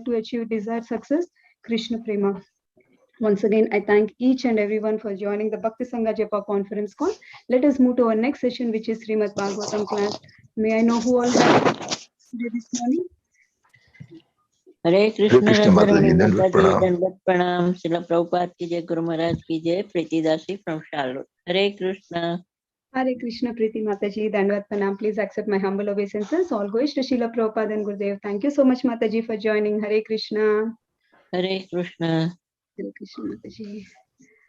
to achieve desired success, Krishna Prema. Once again, I thank each and everyone for joining the Bhakti Sangha Japa conference call. Let us move to our next session, which is Srimad Bhagavatam class. May I know who all have today this morning? Hare Krishna Mataji, दंडवत प्रणाम श्रील प्रभुपाद की जय, गुरु महाराज की जय। प्रीतिदासी from Charlotte. Hare Krishna. Hare Krishna, Preeti Mataji, Dandvat Pranam. Please accept my humble obeisances. All goes to Srila Prabhupada and Gurudev. Thank you so much, Mataji, for joining. Hare Krishna. Hare Krishna. Hare Krishna, Mataji.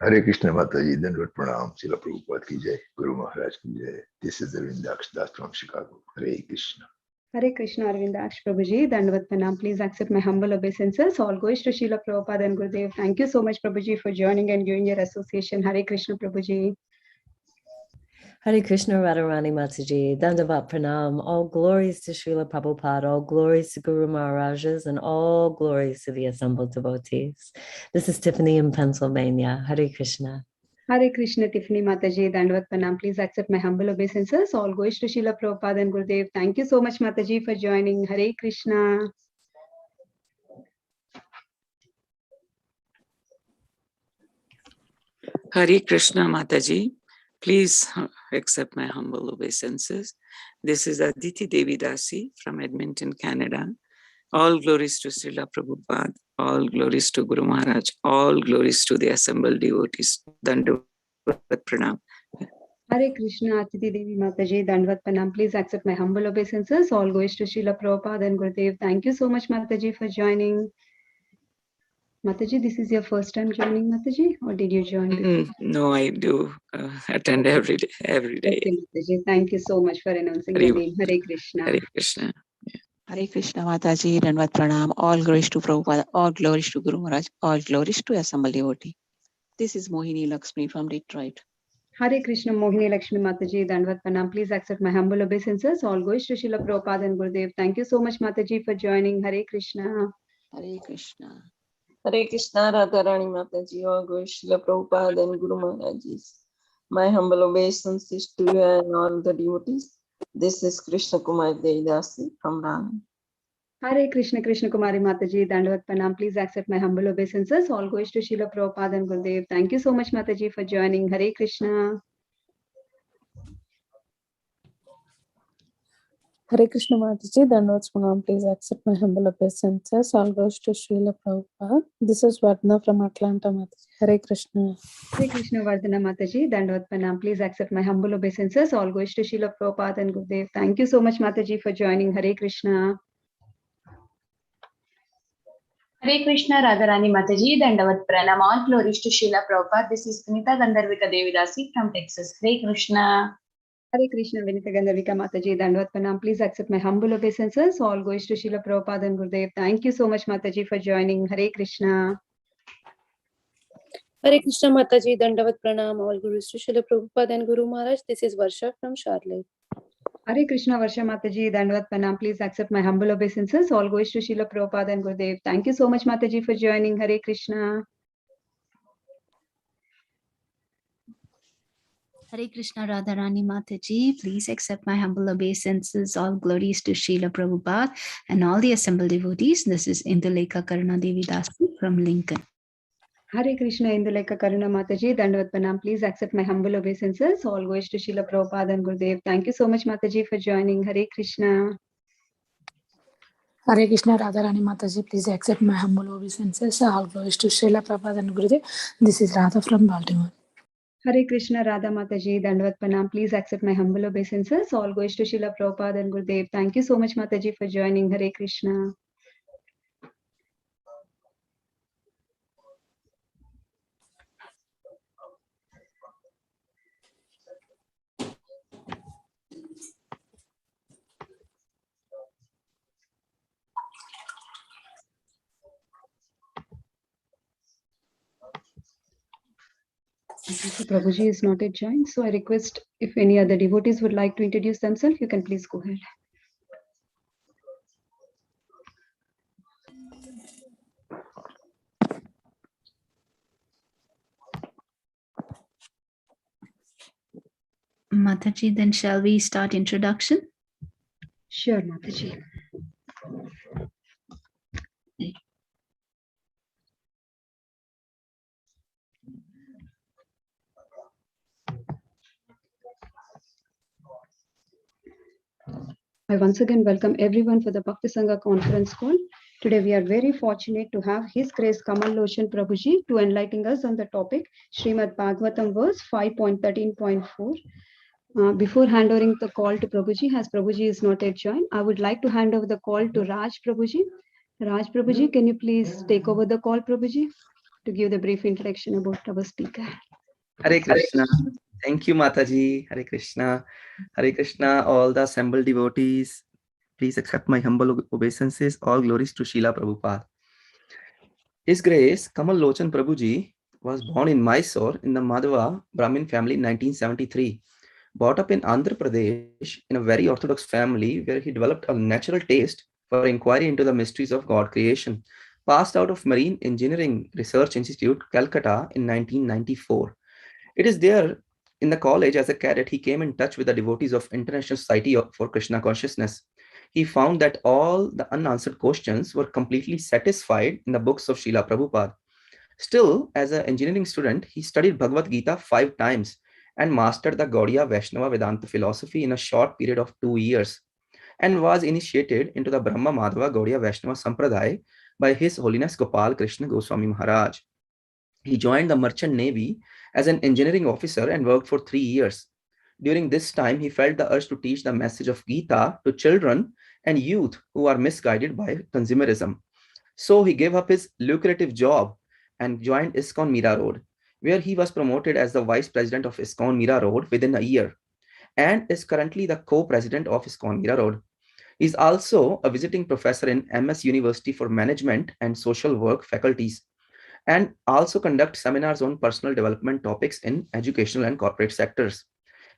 Hare Krishna Mataji, Dandvat Pranam, Srila Prabhupada ki jai, Guru Maharaj ki jai. This is Arvindaksh Das from Chicago. Hare Krishna. Hare Krishna, Arvindaksh Prabhuji, Dandvat Pranam. Please accept my humble obeisances. All goes to Srila Prabhupada and Gurudev. Thank you so much, Prabhuji, for joining and giving your association. Hare Krishna, Prabhuji. Hare Krishna Radharani Mataji, Dandavat Pranam, all glories to Srila Prabhupada, all glories to Guru Maharajas, and all glories to the assembled devotees. This is Tiffany in Pennsylvania. Hare Krishna. Hare Krishna, Tiffany Mataji, Dandvat Pranam. Please accept my humble obeisances. All goes to Srila Prabhupada and Gurudev. Thank you so much, Mataji, for joining. Hare Krishna. Hare Krishna Mataji, please accept my humble obeisances. This is Aditi Devi Dasi from Edmonton, Canada. All glories to Srila Prabhupada, all glories to Guru Maharaj, all glories to the assembled devotees. Dandavat Pranam. Hare Krishna, Aditi Devi Mataji, Dandvat Pranam. Please accept my humble obeisances. All goes to Srila Prabhupada and Gurudev. Thank you so much, Mataji, for joining. Mataji, this is your first time joining, Mataji, or did you join before? No, I do attend every day. Okay, Mataji. Thank you so much for announcing Hare your name. Hare Krishna. Hare Krishna. Hare Krishna Mataji, Dandvat Pranam. All glories to Prabhupada, all glories to Guru Maharaj, all glories to assembled devotee. This is Mohini Lakshmi from Detroit. Hare Krishna, Mohini Lakshmi Mataji, Dandvat Pranam. Please accept my humble obeisances. All goes to Srila Prabhupada and Gurudev. Thank you so much, Mataji, for joining. Hare Krishna. Hare Krishna. Hare Krishna, Radharani Mataji, all glories to Srila Prabhupada and Guru Maharajis. My humble obeisances to you and all the devotees. This is Krishna Kumar Devidasi from Rana. Hare Krishna, Krishna Kumari Mataji, Dandvat Pranam. Please accept my humble obeisances. All goes to Srila Prabhupada and Gurudev. Thank you so much, Mataji, for joining. Hare Krishna. Hare Krishna Mataji, Dandvat Pranam. Please accept my humble obeisances. All goes to Srila Prabhupada. This is Vardhana from Atlanta, Mataji. Hare Krishna. Hare Krishna, Vardhana Mataji, Dandvat Pranam. Please accept my humble obeisances. All goes to Srila Prabhupada and Gurudev. Thank you so much, Mataji, for joining. Hare Krishna. Hare Krishna, Radharani Mataji, Dandavat Pranam. All glories to Srila Prabhupada. This is Punita Gandharvika Devidasi from Texas. Hare Krishna. Hare Krishna, Vinita Gandharvika Mataji, Dandvat Pranam. Please accept my humble obeisances. All goes to Srila Prabhupada and Gurudev. Thank you so much, Mataji, for joining. Hare Krishna. Hare Krishna Mataji, Dandavat Pranam. All gurus to Srila Prabhupada and Guru Maharaj. This is Varsha from Charlotte. Hare Krishna, Varsha Mataji, Dandvat Pranam. Please accept my humble obeisances. All goes to Srila Prabhupada and Gurudev. Thank you so much, Mataji, for joining. Hare Krishna. Hare Krishna, Radharani Mataji. Please accept my humble obeisances. All glories to Srila Prabhupada and all the assembled devotees. This is Indulekha Karuna Devi Dasi from Lincoln. Hare Krishna, Indulekha Karuna Mataji, Dandvat Pranam. Please accept my humble obeisances. All goes to Srila Prabhupada and Gurudev. Thank you so much, Mataji, for joining. Hare Krishna. Hare Krishna, Radharani Mataji. Please accept my humble obeisances. All glories to Srila Prabhupada and Gurudev. This is Radha from Baltimore. Hare Krishna, Radha Mataji, Dandvat Pranam. Please accept my humble obeisances. All goes to Srila Prabhupada and Gurudev. Thank you so much, Mataji, for joining. Hare Krishna. Prabhuji is not yet joined, so I request if any other devotees would like to introduce themselves, you can please go ahead. Mataji, then shall we start introduction? Sure, Mataji. I once again welcome everyone for the Bhakti Sangha conference call. Today we are very fortunate to have His Grace Kamal Lochan Prabhu to enlighten us on the topic Srimad Bhagavatam verse 5.13.4. Before handing the call to Prabhuji, as Prabhuji is not yet joined, I would like to hand over the call to Raj Prabhuji. Raj Prabhuji, can you please take over the call, Prabhuji, to give the brief introduction about our speaker? Hare Krishna. Thank you, Mataji. Hare Krishna. Hare Krishna, all the assembled devotees. Please accept my humble obeisances. All glories to Srila Prabhupada. His Grace Kamal Lochan Prabhuji was born in Mysore in the Madhava Brahmin family in 1973. Brought up in Andhra Pradesh in a very orthodox family where he developed a natural taste for inquiry into the mysteries of God creation. Passed out of Marine Engineering Research Institute, Calcutta in 1994. It is there in the college as a cadet he came in touch with the devotees of International Society for Krishna Consciousness. He found that all the unanswered questions were completely satisfied in the books of Srila Prabhupada. Still, as an engineering student, he studied Bhagavad Gita 5 times and mastered the Gaudiya Vaishnava Vedanta philosophy in a short period of 2 years, and was initiated into the Brahma Madhava Gaudiya Vaishnava Sampradaya by His Holiness Gopal Krishna Goswami Maharaj. He joined the Merchant Navy as an engineering officer and worked for 3 years. During this time, he felt the urge to teach the message of Gita to children and youth who are misguided by consumerism. So he gave up his lucrative job and joined ISKCON Mira Road, where he was promoted as the vice president of ISKCON Mira Road within a year, and is currently the co-president of ISKCON Mira Road. He is also a visiting professor in MS University for Management and Social Work faculties, and also conduct seminars on personal development topics in educational and corporate sectors.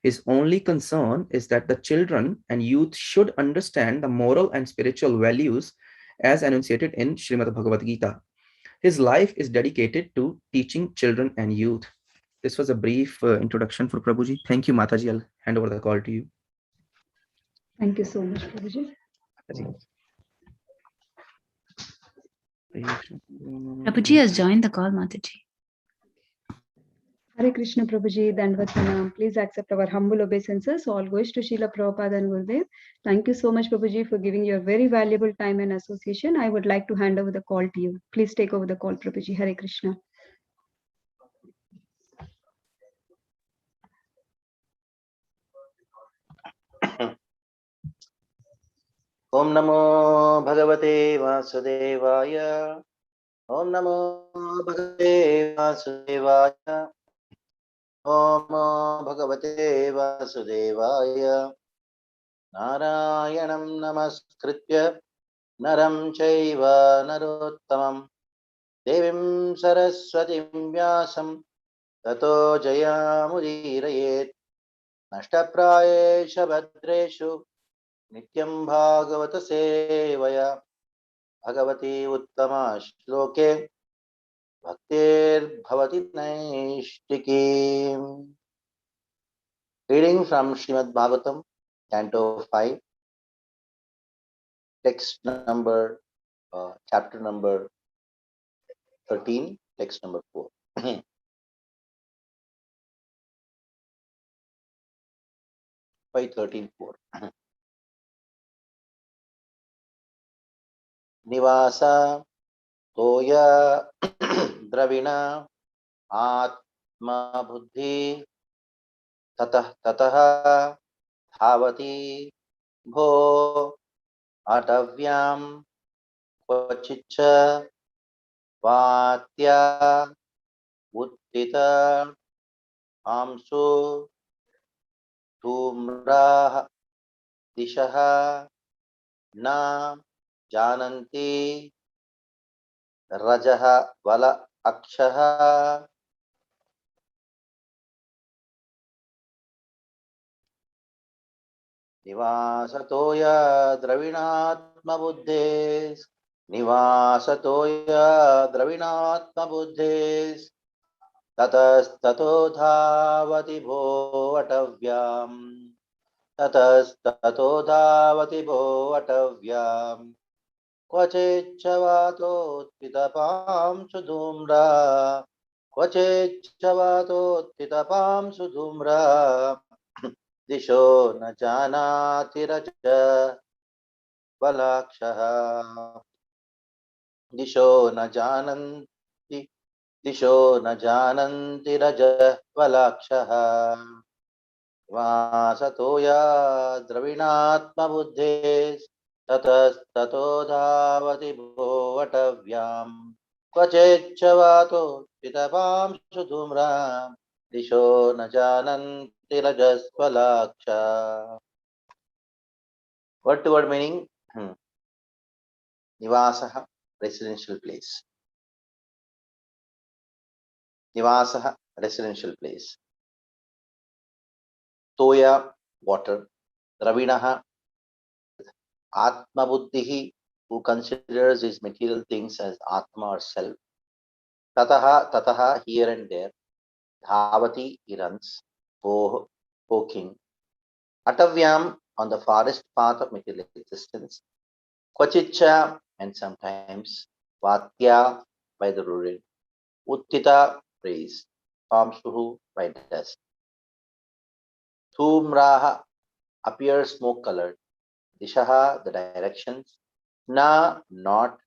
His only concern is that the children and youth should understand the moral and spiritual values as enunciated in Srimad Bhagavad Gita. His life is dedicated to teaching children and youth. This was a brief introduction for Prabhuji. Thank you, Mataji. I'll hand over the call to you. Thank you so much, Prabhuji. Prabhuji has joined the call, Mataji. Hare Krishna Prabhuji, Dandvat Pranam. Please accept our humble obeisances. All goes to Srila Prabhupada and Gurudev. Thank you so much, Prabhuji, for giving your very valuable time and association. I would like to hand over the call to you. Please take over the call, Prabhuji. Hare Krishna. Om Namo Bhagavate Vasudevaya. Om Namo Bhagavate Vasudevaya. Om Namo Bhagavate Vasudevaya. Narayanam Namaskritya Naram Chaiva Narottamam Devim Saraswatim Vyasam Tato Jayamudhirayet Nashtaprayesha Bhadreshu Nityam Bhagavata Sevaya Bhagavati Uttama Shloke Bhaktir Bhavati Naishtikim. Reading from Srimad Bhagavatam, Canto 5, text number, chapter number 13, text number 4. 5.13.4. Nivasa Toya Dravina Atma Buddhi Tatah Tataha Bhavati Bho Atavyam Vachicha Vatya Uttita Amsu Tumrah Dishaha Na Jananti Rajaha Vala Akshaha. Nivasatoya Dravinatma Buddhes. Nivasatoya Dravinatma Buddhes. Tatastato dhavati bho atavyam. Tatastato dhavati bho atavyam. Kvachechavato titapam sudhumra. Kvachechavato titapam sudhumra. दिशो न जानाति रजबलाक्षः दिशो न जानन्ति दिशो न जानन्ति रजबलाक्षः वासतो या द्रविणात्मबुद्धे ततस्ततो धावति भोवटव्याम् क्वचिच्च वातो पितपांशु धूम्राम् दिशो न जानन्ति रजस्वलाक्षा. Word to word meaning, Nivasaha, residential place. Nivasaha, residential place. Toya, water. Dravinaha, Atma Buddhihi, who considers these material things as Atma or self. Tataha, here and there. Dhavati, he runs. Poking. Atavyam, on the forest path of material existence. Kwachicha, and sometimes. Vatya, by the rural. Uttita, praise. Pamshuhu, by dust. Thumraha, appears smoke colored. Dishaha, the directions. Na, not.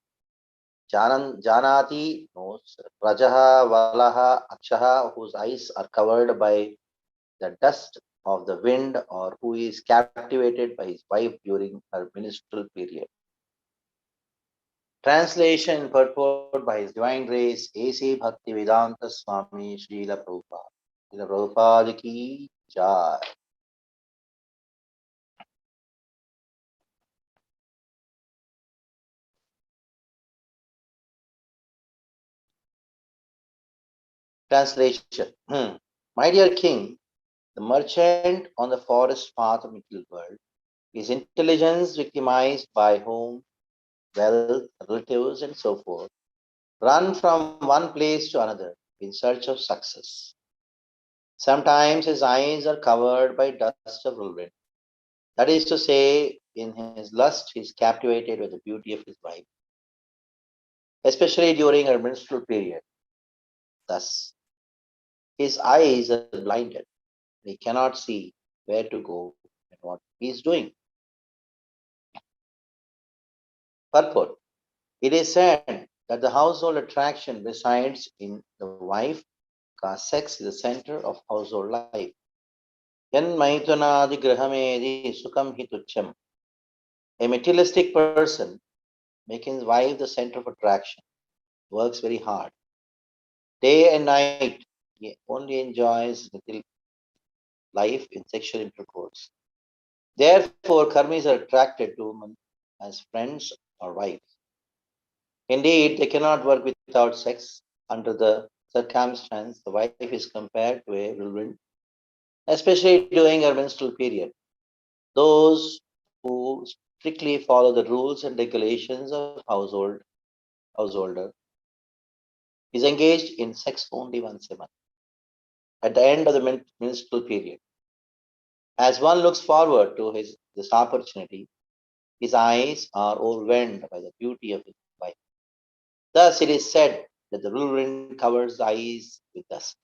Janati, knows. Rajaha, Valaha, Akshaha, whose eyes are covered by the dust of the wind, or who is captivated by his wife during her ministerial period. Translation purport by His Divine Grace A.C. Bhaktivedanta Swami Srila Prabhupada. Srila Prabhupada ki jai. Translation. My dear King, the merchant on the forest path of material world, his intelligence victimized by home, wealth, relatives, and so forth, run from one place to another in search of success. Sometimes his eyes are covered by dust of whirlwind. That is to say, in his lust, he is captivated with the beauty of his wife, especially during her menstrual period. Thus, his eyes are blinded. He cannot see where to go and what he is doing. Purport. It is said that the household attraction resides in the wife, because sex is the center of household life. Yan maitunadi grahamedi sukam hitucham. A materialistic person, making his wife the center of attraction, works very hard. Day and night, he only enjoys life in sexual intercourse. Therefore, karmis are attracted to women as friends or wives. Indeed, they cannot work without sex. Under the circumstance, the wife is compared to a whirlwind, especially during her menstrual period. Those who strictly follow the rules and regulations of householder is engaged in sex only once a month, at the end of the menstrual period. As one looks forward to this opportunity, his eyes are overwhelmed by the beauty of his wife. Thus, it is said that the whirlwind covers the eyes with dust.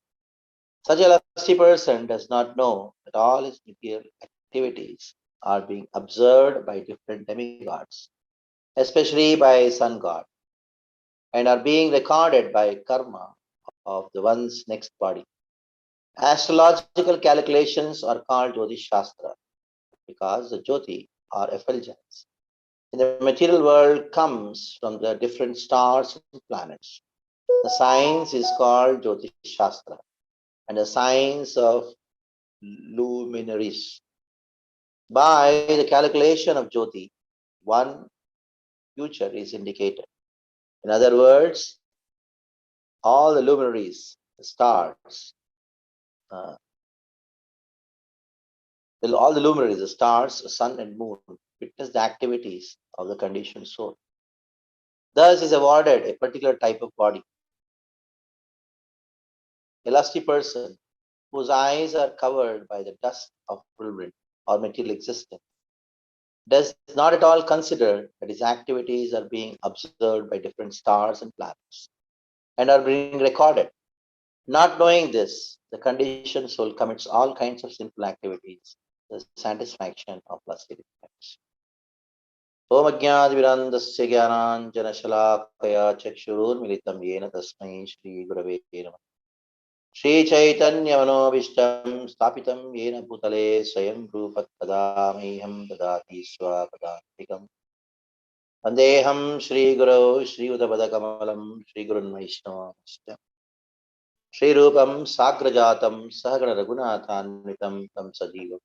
Such a lusty person does not know that all his material activities are being observed by different demigods, especially by sun god, and are being recorded by karma of the one's next body. Astrological calculations are called Jyotish Shastra because the Jyoti are effulgence in the material world comes from the different stars and planets. The science is called Jyotish Shastra and the science of luminaries. By the calculation of Jyoti, one future is indicated. In other words, all the luminaries, the stars, all the luminaries, the stars, the sun and moon, witness the activities of the conditioned soul. Thus is awarded a particular type of body. A lusty person whose eyes are covered by the dust of whirlwind or material existence does not at all consider that his activities are being observed by different stars and planets and are being recorded. Not knowing this, the conditioned soul commits all kinds of sinful activities the satisfaction of blessed effects. Om Ajnanavirandasya Jnananjanashalakaya Chakshurunmilitam Yena Tasmai Shri Gurave Namah. Shri Chaitanya Manobishtam Stapitam Yena Bhutale Swayam Rupat Kadamiham Dadati Swapadantikam Vandeham Shri Guru Shri Udapada Kamalam Shri Gurun Vaishnavamsya Shri Rupam Sagrajatam Sahagana Raghunathanvitam Tam Sajivam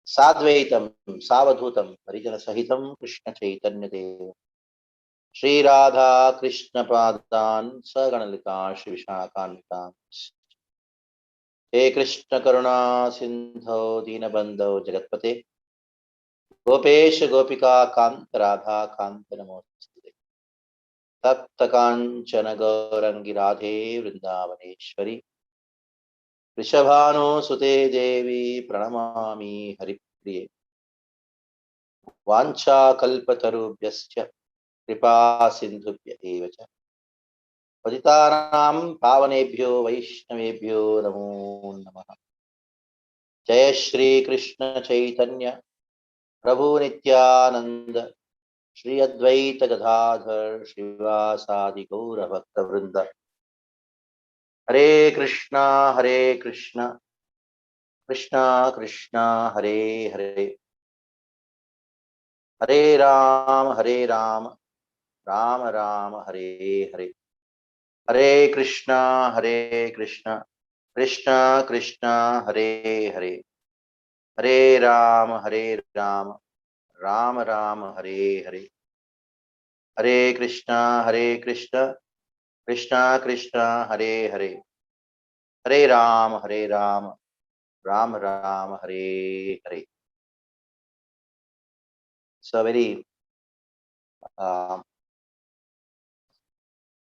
Sadvaitam Savadhutam Harijana Sahitam Krishna Chaitanya Dev Shri Radha Krishna Padan Saganalita Shri Vishnakanvitam He Krishna Karuna Sindho Dinabandho Jagatpate Gopesha Gopika Kant Radha Kant Namostute Tapta Kanchana Gaurangi Radhe Vrindavaneshwari Rishabhanu Sute Devi Pranamami Haripriye Vancha Kalpatarubhyascha Kripa Sindhubhya Evacha Patitanam Pavanebhyo Vaishnavebhyo Namo Namaha Jai Shri Krishna Chaitanya Prabhu Nityananda Shri Advaita Gadadhar Srivasadi Gaura Bhakta Vrinda Hare Krishna Krishna Krishna Hare Hare Hare Ram Rama Rama Hare Hare Hare Krishna Krishna Krishna Hare Hare Hare Ram Rama Rama Hare Hare Hare Krishna Krishna Hare Hare Hare Ram Rama Rama Hare Hare. So very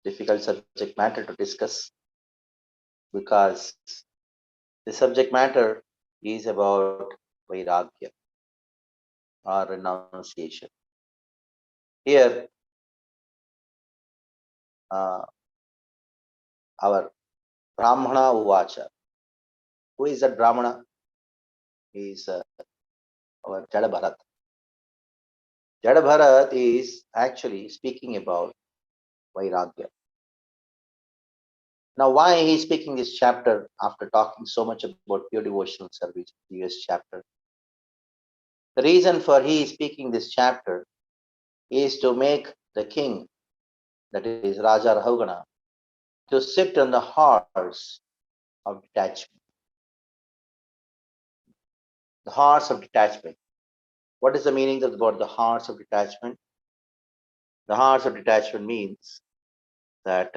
difficult subject matter to discuss, because the subject matter is about Vairagya or renunciation. Here, our Brahmana Uvacha. Who is that Brahmana? He is our Jada Bharat. Jada Bharat is actually speaking about Vairagya. Now, why he is speaking this chapter after talking so much about pure devotional service, previous chapter? The reason for he is speaking this chapter is to make the king, that is Raja Rahugana, to sit on the horse of detachment. The horse of detachment. What is the meaning of the horse of detachment? The horse of detachment means that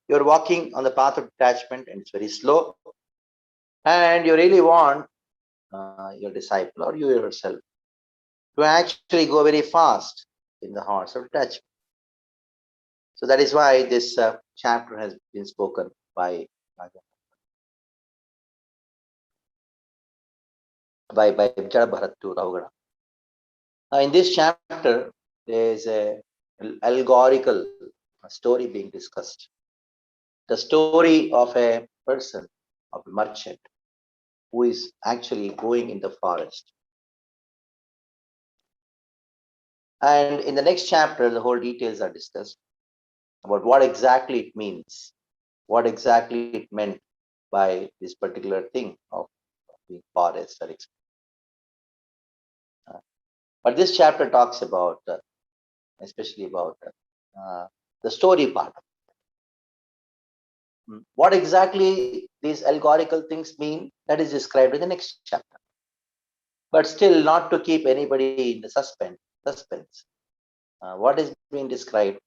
you're walking on the path of detachment and it's very slow, and you really want your disciple or you yourself to actually go very fast in the horse of detachment. So that is why this chapter has been spoken by Jada Bharat to Rahugana. Now, in this chapter, there is an allegorical story being discussed. The story of a person, of a merchant, who is actually going in the forest. And in the next chapter, the whole details are discussed about what exactly it means, what exactly it meant by this particular thing of being forest or but this chapter talks about, especially about the story part. What exactly these allegorical things mean, that is described in the next chapter. But still, not to keep anybody in the suspense. What is being described,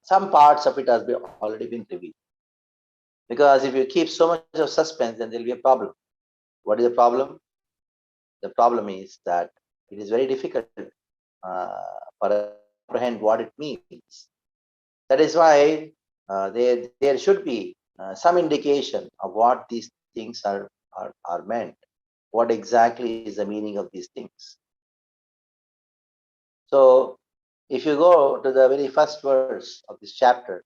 some parts of it has already been revealed. Because if you keep so much of suspense, then there will be a problem. What is the problem? The problem is that it is very difficult for us to comprehend what it means. That is why there should be some indication of what these things are meant. What exactly is the meaning of these things? So, if you go to the very first verse of this chapter,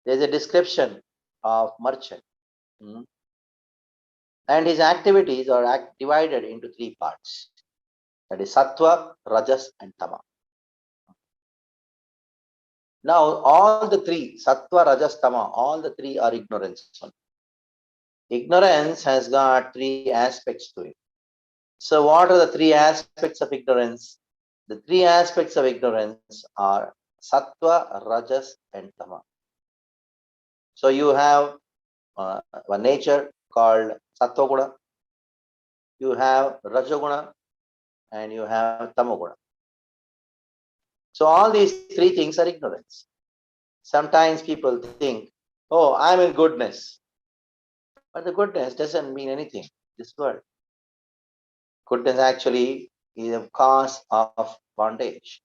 there is a description of merchant. And his activities are divided into three parts. That is Sattva, Rajas, and Tama. Now, all the three, Sattva, Rajas, Tama, all the three are ignorance. Ignorance has got three aspects to it. So, what are the three aspects of ignorance? The three aspects of ignorance are Sattva, Rajas, and Tama. So, you have one nature called Sattva Guna, you have Rajaguna, and you have Tamaguna. So, all these three things are ignorance. Sometimes people think, oh, I'm in goodness. But the goodness doesn't mean anything in this world. Goodness actually is a cause of bondage.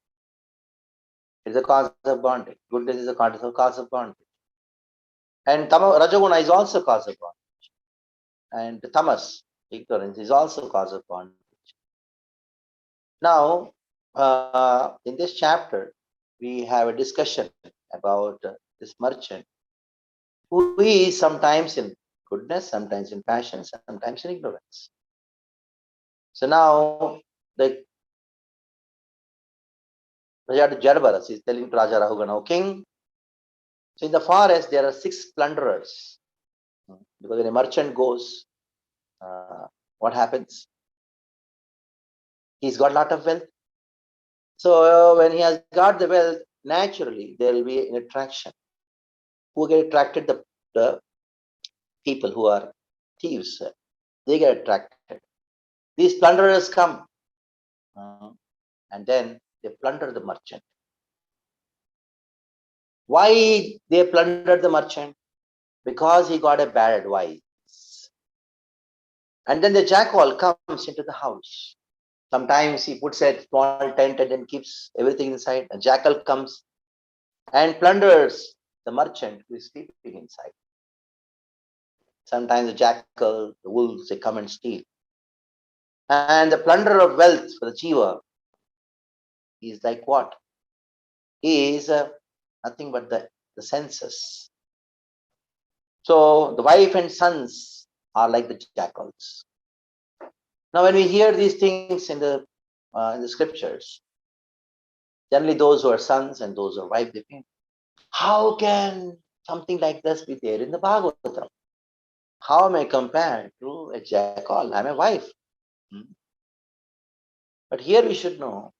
It's a cause of bondage. Goodness is a cause of bondage. And Rajaguna is also cause of bondage. And Tamas, ignorance, is also cause of bondage. Now, in this chapter, we have a discussion about this merchant who is sometimes in goodness, sometimes in passion, sometimes in ignorance. So now, the Raja Jarbaras is telling to Raja Rahugana, O king, so in the forest there are 6 plunderers. Because when a merchant goes, what happens? He's got a lot of wealth. So when he has got the wealth, naturally there will be an attraction. Who get attracted? The people who are thieves. They get attracted. These plunderers come and then they plunder the merchant. Why they plundered the merchant? Because he got a bad advice. And then the jackal comes into the house. Sometimes he puts a small tent and then keeps everything inside. A jackal comes and plunders the merchant who is sleeping inside. Sometimes the jackal, the wolves, they come and steal. And the plunder of wealth for the jiva is like what? He is nothing but the senses. So the wife and sons are like the jackals. Now, when we hear these things in the scriptures, generally those who are sons and those who are wives, they think, how can something like this be there in the Bhagavatam? How am I compared to a jackal? I'm a wife. But here we should know,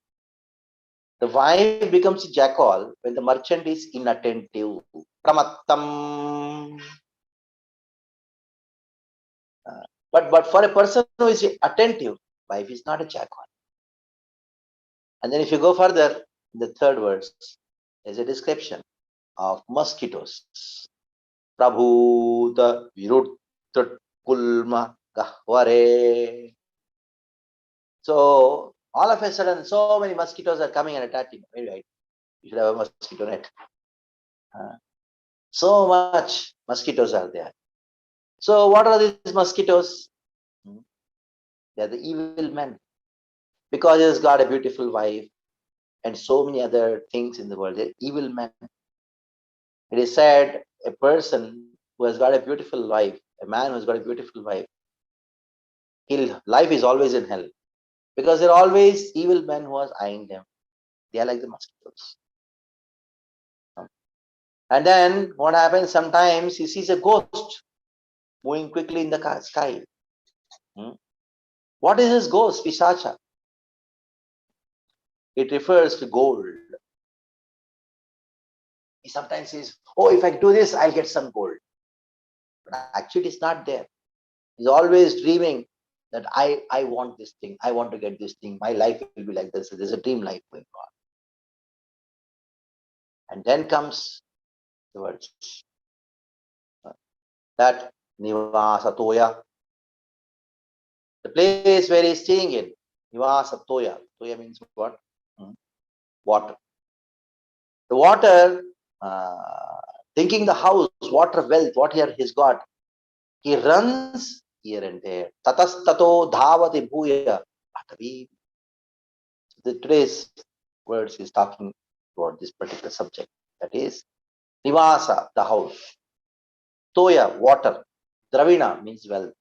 the wife becomes a jackal when the merchant is inattentive. Pramattam. But for a person who is attentive, wife is not a jackal. And then if you go further, in the third verse, there's a description of mosquitoes. Prabhuta virutta kulma gahvare. So all of a sudden, so many mosquitoes are coming and attacking. Maybe right? You should have a mosquito net. So much mosquitoes are there. So what are these mosquitoes? They are the evil men. Because he has got a beautiful wife and so many other things in the world. They're evil men. It is said a person who has got a beautiful wife, a man who has got a beautiful wife, his life is always in hell. Because there are always evil men who are eyeing them. They are like the mosquitoes. And then what happens? Sometimes he sees a ghost moving quickly in the sky. What is this ghost? Pisacha. It refers to gold. He sometimes says, oh, if I do this, I'll get some gold. But actually, it's not there. He's always dreaming that I want this thing. I want to get this thing. My life will be like this. There's a dream life going on. And then comes the words that Nivasa Toya, the place where he's staying in, Nivasa Toya. Toya means what? Water. The water, thinking the house, water, wealth, what here he's got, he runs here and there. Tatastato dhavati bhuya. Today's words is talking about this particular subject. That is Nivasa, the house. Toya, water. Dravina means wealth.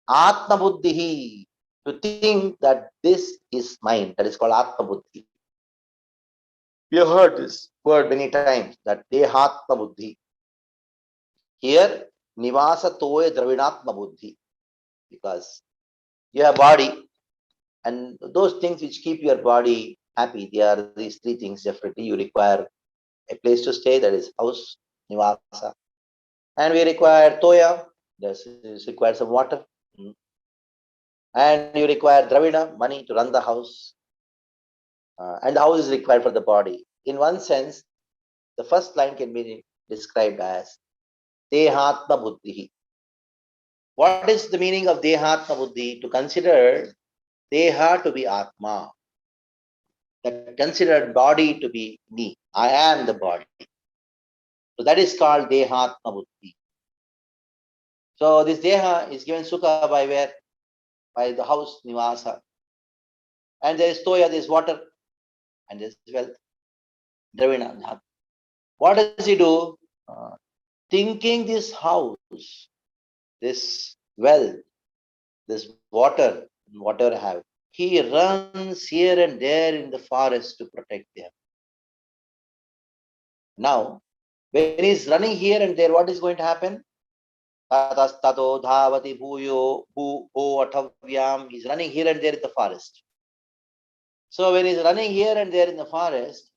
Atma Buddhi, to think that this is mine. That is called Atma Buddhi. We have heard this word many times, that Dehatma Buddhi. Here, Nivasa Toya Dravinatma Buddhi, because you have body, and those things which keep your body happy, they are these three things. Definitely, you require a place to stay, that is house, Nivasa. And we require Toya, that requires some water. And you require Dravina, money to run the house. And the house is required for the body. In one sense, the first line can be described as Dehatma Buddhi. What is the meaning of Dehatma Buddhi? To consider Deha to be Atma. That considered body to be me. I am the body. So that is called Dehatma Buddhi. So this Deha is given Sukha by where? By the house, Nivasa. And there is Toya, there is water. And there is wealth. Dravina. What does he do? Thinking this house, this wealth, this water, whatever I have, he runs here and there in the forest to protect them. Now, when he's running here and there, what is going to happen? He's running here and there in the forest. So when he's running here and there in the forest,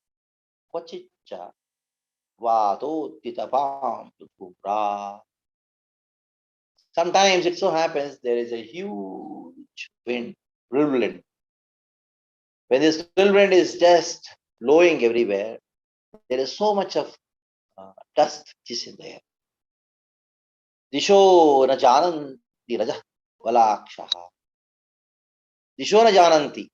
sometimes it so happens there is a huge wind, whirlwind. When this whirlwind is just blowing everywhere, there is so much of dust which is in the air. Disho na jananti raja valakshaha. Disho na jananti.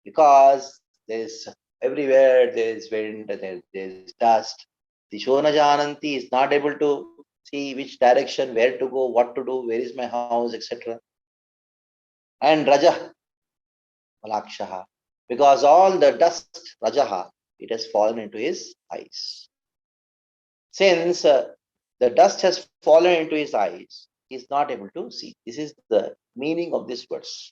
Because there is everywhere, there is wind, there is dust. Disho na jananti is not able to see which direction, where to go, what to do, where is my house, etc. And raja valakshaha. Because all the dust, rajaha, it has fallen into his eyes. Since the dust has fallen into his eyes, he is not able to see. This is the meaning of this verse.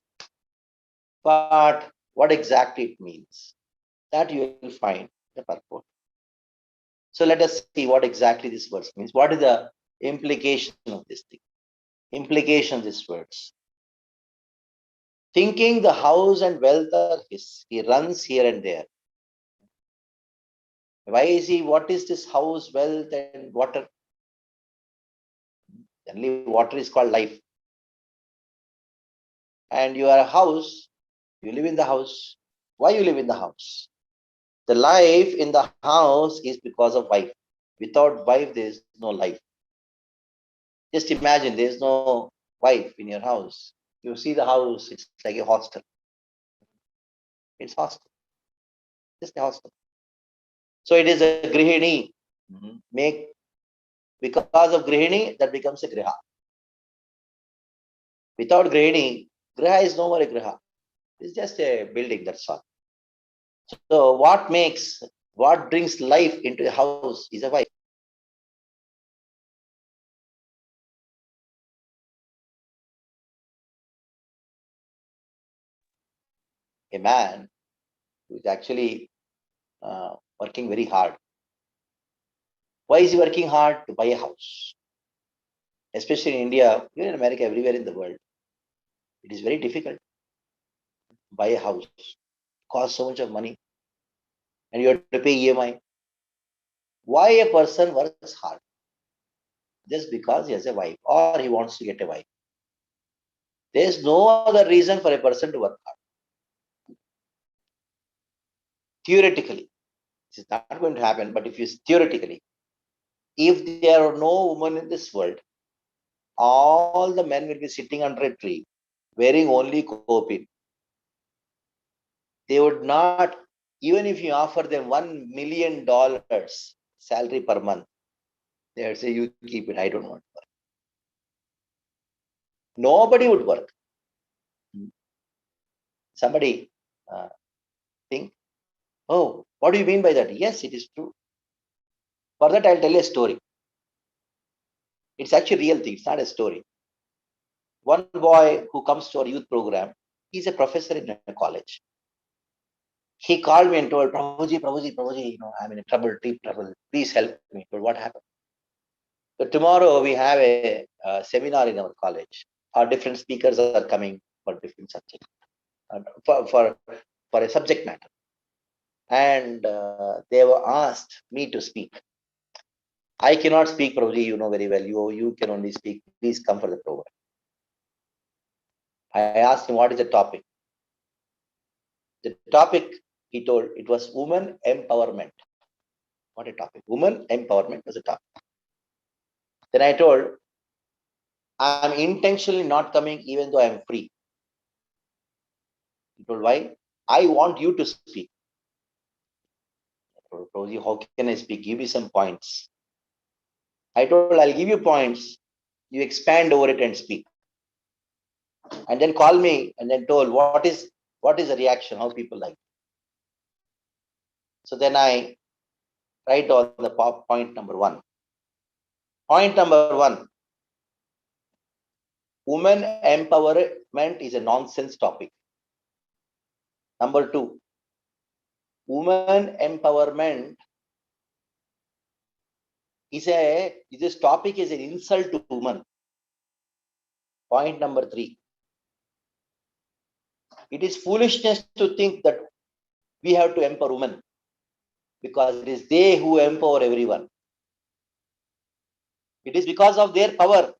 But what exactly it means, that you will find the purport. So let us see what exactly this verse means. What is the implication of this thing? Implication of this verse. Thinking the house and wealth are his, he runs here and there. Why is he? What is this house, wealth, and water? Only water is called life. And you are a house, you live in the house. Why you live in the house? The life in the house is because of wife. Without wife, there is no life. Just imagine there is no wife in your house. You see the house, it's like a hostel. It's hostel. Just a hostel. So it is a grihini. Because of grihini, that becomes a griha. Without grihini, griha is no more a griha. It's just a building, that's all. So what brings life into a house is a wife. A man who is actually working very hard. Why is he working hard? To buy a house. Especially in India, even in America, everywhere in the world. It is very difficult to buy a house. It costs so much of money. And you have to pay EMI. Why a person works hard? Just because he has a wife or he wants to get a wife. There is no other reason for a person to work hard. Theoretically, this is not going to happen, but if theoretically, if there are no women in this world, all the men will be sitting under a tree, wearing only kopin. They would not, even if you offer them $1 million salary per month, they would say, you keep it, I don't want to work. Nobody would work. Somebody think, oh, what do you mean by that? Yes, it is true. For that, I'll tell you a story. It's actually a real thing. It's not a story. One boy who comes to our youth program, he's a professor in a college. He called me and told, Prabhuji, I'm in trouble, deep trouble. Please help me. But what happened? So tomorrow we have a seminar in our college. Our different speakers are coming for different subjects, for a subject matter. And they were asked me to speak. I cannot speak, Prabhuji, you know very well. You can only speak. Please come for the program. I asked him, what is the topic? The topic, he told, it was women empowerment. What a topic. Women empowerment was a topic. Then I told, I'm intentionally not coming even though I'm free. He told, why? I want you to speak. I told, Prabhuji, how can I speak? Give me some points. I told, I'll give you points. You expand over it and speak. And then call me and then told, what is the reaction? How people like it? So then I write on the point number 1. Point number 1. Women empowerment is a nonsense topic. Number 2. Women empowerment this topic is an insult to women. Point number 3. It is foolishness to think that we have to empower women because it is they who empower everyone. It is because of their power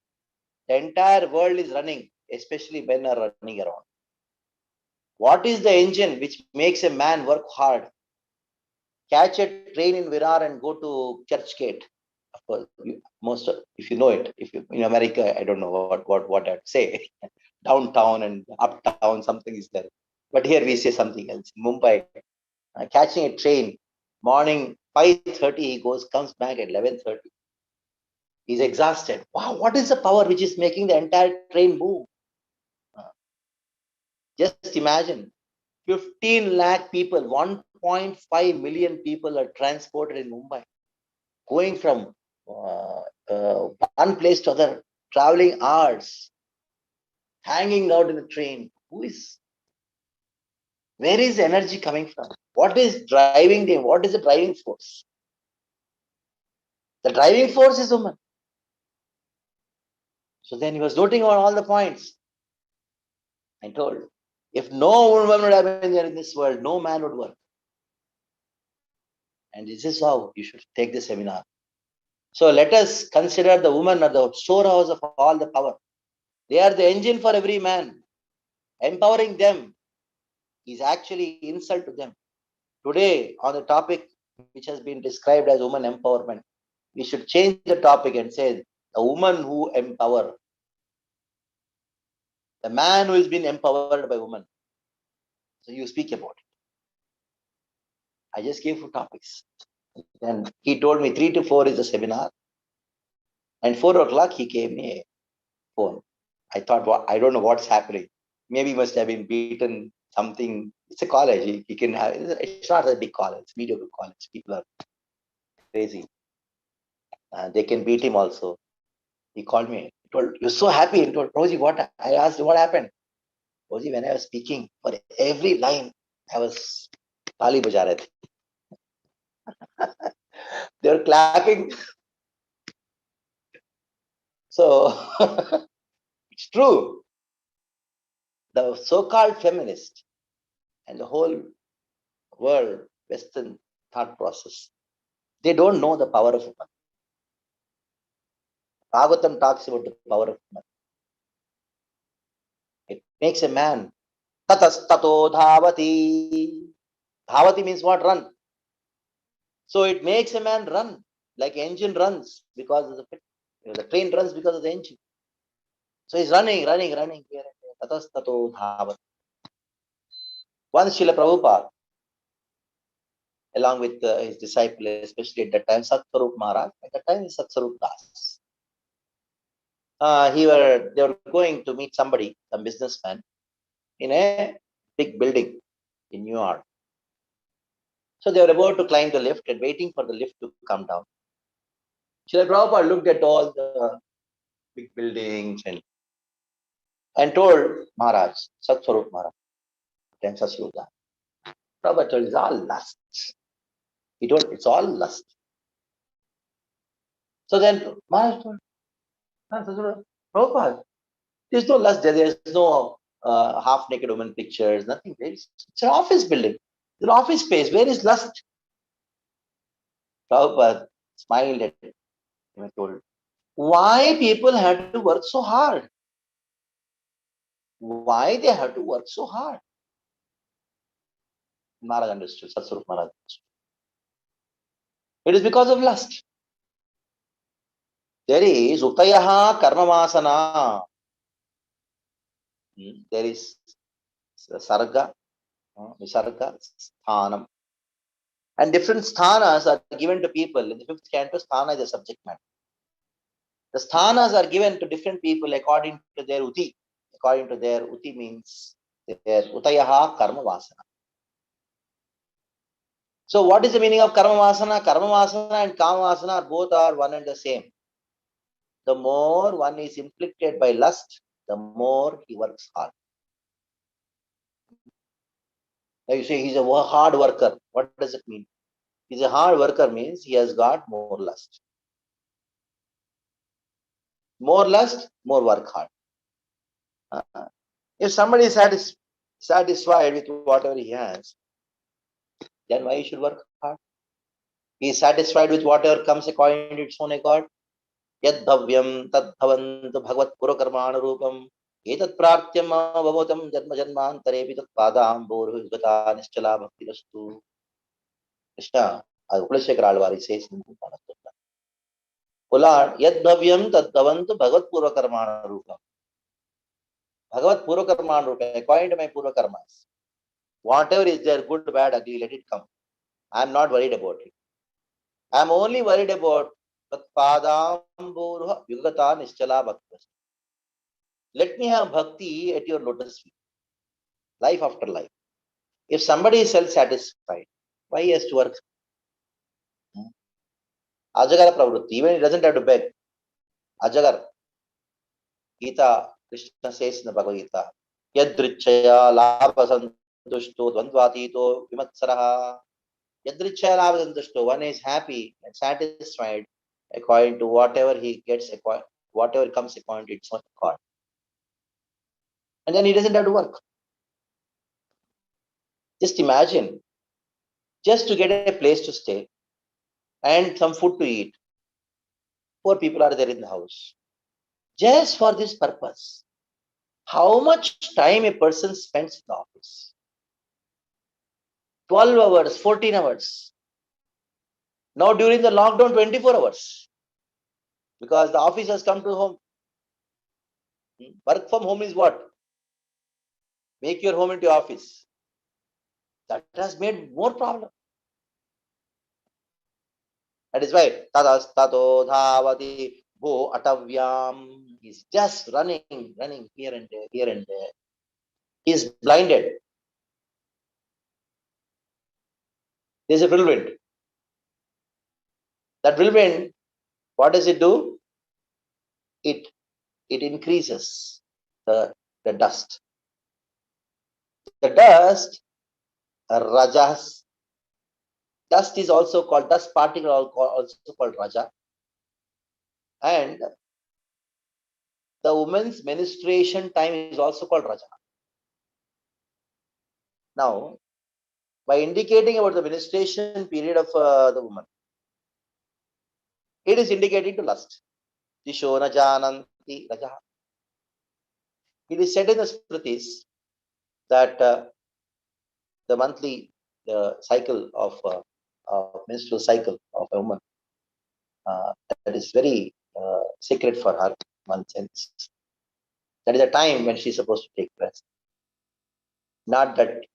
the entire world is running, especially men are running around. What is the engine which makes a man work hard, catch a train in Virar and go to Churchgate? Of course, if you know it, if you in America, I don't know what I'd say. Downtown and uptown, something is there. But here we say something else. Mumbai, catching a train, morning 5:30, he comes back at 11:30. He's exhausted. Wow, what is the power which is making the entire train move? Just imagine, 15 lakh people, 1.5 million people are transported in Mumbai, going from one place to other, traveling hours, hanging out in the train. Where is the energy coming from? What is driving them? What is the driving force? The driving force is woman. So then he was noting on all the points. I told, if no woman would have been there in this world, no man would work. And this is how you should take the seminar. So let us consider the women are the storehouse of all the power. They are the engine for every man. Empowering them is actually insult to them. Today, on the topic which has been described as woman empowerment, we should change the topic and say the woman who empower, the man who has been empowered by woman. So you speak about it. I just gave 2 topics. And he told me 3 to 4 is the seminar. And 4 o'clock he gave me a phone. I thought, I don't know what's happening. Maybe he must have been beaten something. It's a college. He can have. It's not a big college. It's mediocre college. People are crazy. They can beat him also. He called me. He told, you're so happy. He told, Rosie, what? I asked, what happened? Rosie, when I was speaking, for every line, I was tali baja rahe the. They were clapping. So it's true. The so-called feminist and the whole world, Western thought process, they don't know the power of woman. Bhagavatam talks about the power of woman. It makes a man. Tatastato dhavati. Dhavati means what? Run. So it makes a man run like engine runs because of the train runs because of the engine. So he's running here and there. Tatastato dhavati. Once Srila Prabhupada, along with his disciple, especially at that time, Satsvarup Maharaj, at that time is Satsvarup Das. They were going to meet somebody, some businessman, in a big building in New York. So they were about to climb the lift and waiting for the lift to come down. Srila Prabhupada looked at all the big buildings and and told Maharaj, Satswarup Maharaj, 10 Sasyoga. Prabhupada told, it's all lust. He told, it's all lust. So then Maharaj told, Prabhupada, there's no lust there. There's no half-naked woman pictures, nothing. It's an office building. It's an office space. Where is lust? Prabhupada smiled at him and told, why people had to work so hard? Why they have to work so hard? Maharaj understood. Satswarup Maharaj understood. It is because of lust. There is Utayaha Karmavasana. There is Sarga, Visarga, Sthanam. And different sthanas are given to people. In the fifth canto, sthana is the subject matter. The sthanas are given to different people according to their uti. According to their uti means their utayaha karma vasana. So what is the meaning of karma vasana? Karma vasana and kama vasana both are one and the same. The more one is inflicted by lust, the more he works hard. Now you say he's a hard worker. What does it mean? He's a hard worker means he has got more lust. More lust, more work hard. If somebody is satisfied with whatever he has, then why he should work hard? He is satisfied with whatever comes according to its own accord. Yad bhavyam tad bhavantu bhagavat pura karmana rupam etat pratyam bhavatam janma janmantarepi tat padam borhu gata nischala bhakti rastu. Krishna, Kuleshekar Alvari says in Ular yad bhavyam tad bhavantu bhagavat pura karmana rupam. Bhagavat pura karmana rupam, according to my pura karmas. Whatever is there, good, bad, ugly, let it come. I am not worried about it. I am only worried about Padamburha Yugata Nischala Bhakti. Let me have bhakti at your lotus feet, life after life. If somebody is self-satisfied, why he has to work? Ajagara Pravrutti, even he doesn't have to beg. Ajagar, Gita, Krishna says in the Bhagavad Gita, Yadrichaya Labhasantushto Dvandvatito Vimatsaraha. One is happy and satisfied according to whatever he gets, whatever comes according to its own accord. And then he doesn't have to work. Just imagine, just to get a place to stay and some food to eat. 4 people are there in the house. Just for this purpose. How much time a person spends in the office? 12 hours, 14 hours. Now during the lockdown, 24 hours. Because the office has come to home. Work from home is what? Make your home into office. That has made more problem. That is why tadas tato dhavati go atavyam. He's just running here and there, here and there. He is blinded. There's a whirlwind. That whirlwind, what does it do? It increases the dust. The dust, rajas. Dust is also called, dust particle also called raja. And the woman's menstruation time is also called raja. Now, by indicating about the menstruation period of the woman, it is indicating to lust. Dishona jananti raja. It is said in the Smritis that the monthly cycle of menstrual cycle of a woman that is very sacred for her, one sense. That is a time when she is supposed to take rest. Not that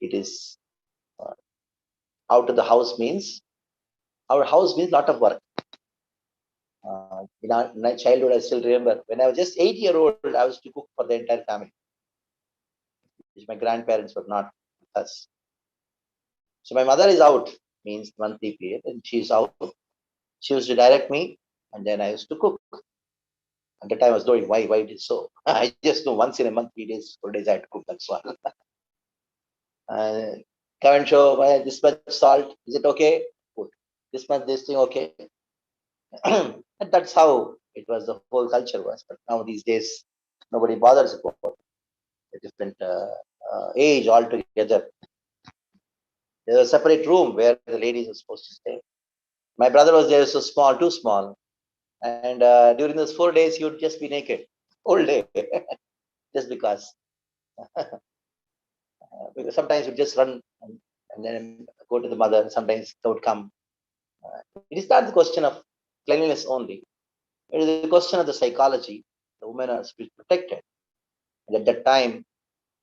it is out of the house means, our house means lot of work. In my childhood, I still remember when I was just 8-year-old, I was to cook for the entire family, which my grandparents were not with us. So my mother is out, means monthly period, and she's out. She used to direct me, and then I used to cook. At the time I was knowing why it is so. I just know once in a month, 3 days, 4 days I had to cook, that's all. Come and show this much salt. Is it okay? Good. This much, this thing, okay. And that's how it was, the whole culture was. But now these days, nobody bothers about a different age altogether. There's a separate room where the ladies are supposed to stay. My brother was there, so small, too small. And during those 4 days, he would just be naked all day. Just because sometimes you just run and then go to the mother. Sometimes they would come. It is not the question of cleanliness only. It is the question of the psychology. The women are protected. And at that time,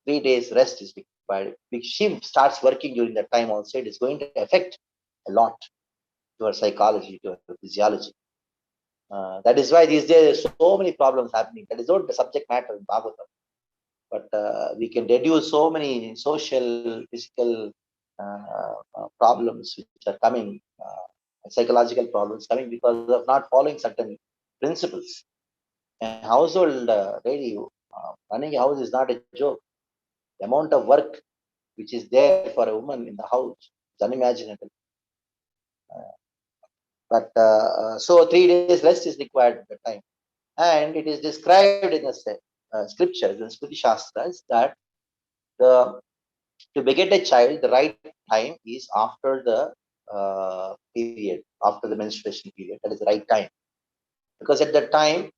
3 days rest is required. If she starts working during that time also, it is going to affect a lot to her psychology, to her physiology. That is why these days so many problems happening. That is not the subject matter in Bhagavatam. But we can deduce so many social, physical problems which are coming, psychological problems coming because of not following certain principles. A household really, running a house is not a joke. The amount of work which is there for a woman in the house is unimaginable. So 3 days rest is required at the time. And it is described in the scriptures, in Smriti Shastras, that to beget a child, the right time is after the period, after the menstruation period. That is the right time. Because at that time,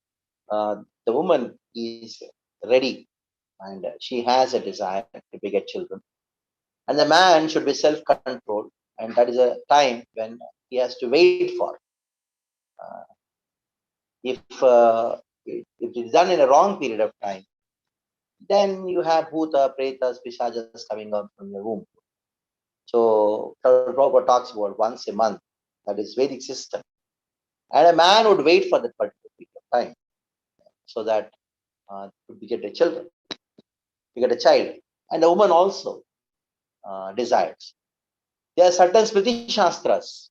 the woman is ready and she has a desire to beget children. And the man should be self-controlled. And that is a time when he has to wait for. If it is done in a wrong period of time, then you have bhuta, pretas, pishajas coming out from your womb. So Prabhupada talks about once a month. That is Vedic system. And a man would wait for that particular period of time so that to get a children, to get a child. And the woman also desires. There are certain Smriti Shastras.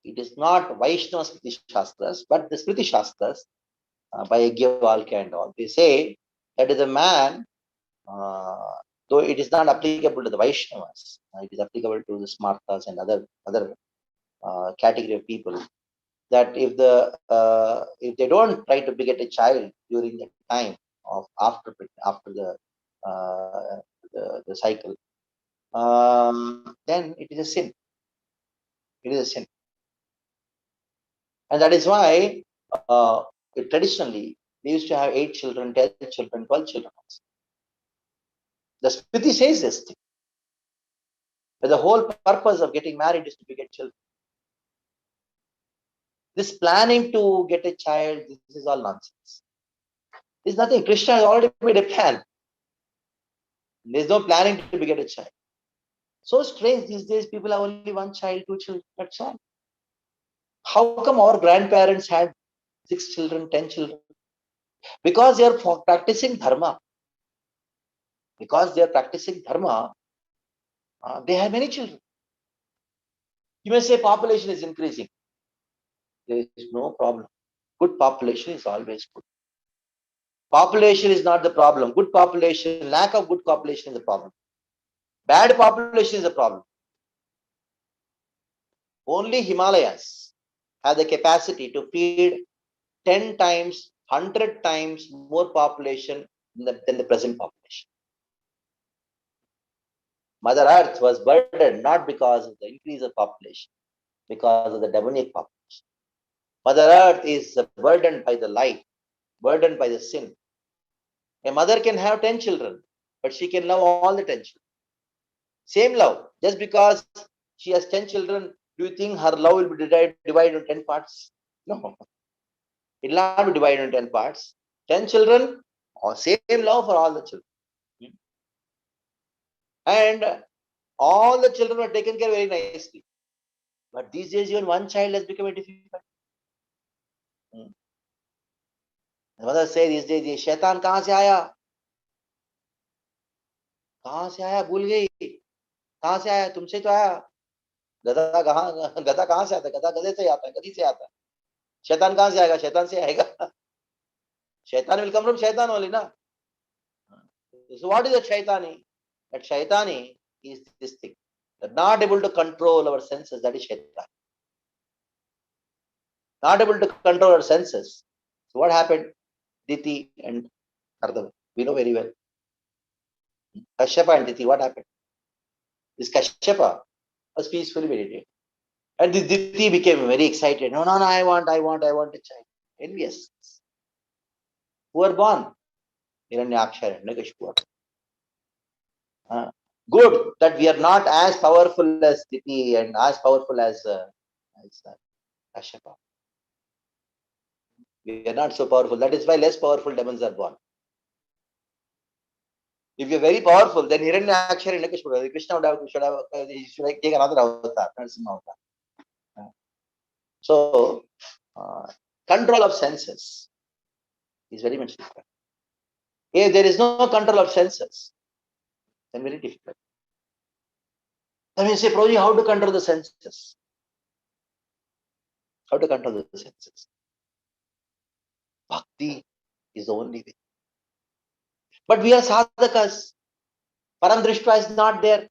It is not Vaishnava Smriti Shastras, but the Smriti Shastras by Yagyavalkya and all. They say that is a man, though it is not applicable to the Vaishnavas, it is applicable to the Smartas and other category of people. That if they don't try to beget a child during the time of after the cycle, then it is a sin. It is a sin, and that is why traditionally they used to have 8 children, 10 children, 12 children. The Smriti says this thing. But the whole purpose of getting married is to beget children. This planning to get a child, this is all nonsense. There's nothing. Krishna has already made a plan. There's no planning to beget a child. So strange these days, people have only 1 child, 2 children, that's all. How come our grandparents had 6 children, 10 children? Because they are practicing dharma. Because they are practicing dharma, they have many children. You may say population is increasing. There is no problem. Good population is always good. Population is not the problem. Good population, lack of good population is the problem. Bad population is the problem. Only Himalayas have the capacity to feed 10 times, 100 times more population than the present population. Mother Earth was burdened not because of the increase of population, because of the demonic population. Mother Earth is burdened by the light, burdened by the sin. A mother can have 10 children, but she can love all the 10 children. Same love. Just because she has 10 children, do you think her love will be divided into 10 parts? No. It will not be divided into 10 parts. 10 children, or same love for all the children. And all the children were taken care of very nicely. But these days, even 1 child has become a difficult. The mother say these days, ये शैतान कहाँ से आया? कहाँ से आया? भूल गई. कहाँ से आया? तुमसे तो आया. गधा कहाँ से आता है? गधा गधे से आता है, गधी से आता है. शैतान कहाँ से आएगा? शैतान से आएगा. Shaitan will come from Shaitan only, na? So what is a Shaitani? That Shaitani is this thing. That not able to control our senses, that is Shaitan. Not able to control our senses. So what happened? Diti and Ardhava. We know very well. Kashyapa and Diti, what happened? This Kashyapa was peacefully meditating. And this Diti became very excited. No, I want a child. Envious. Who are born? Hiranyaksha and Hiranyakashipu. Good that we are not as powerful as Diti and as powerful as Kashyapa. We are not so powerful. That is why less powerful demons are born. If you are very powerful, then Hiranyaksha and Hiranyakashipu, Krishna should take another avatar, Narasimha avatar. So, control of senses is very much difficult. If there is no control of senses, then very difficult. Then you say, Prabhuji, how to control the senses? How to control the senses? Bhakti is the only way. But we are sadhakas. Paramdrishta is not there.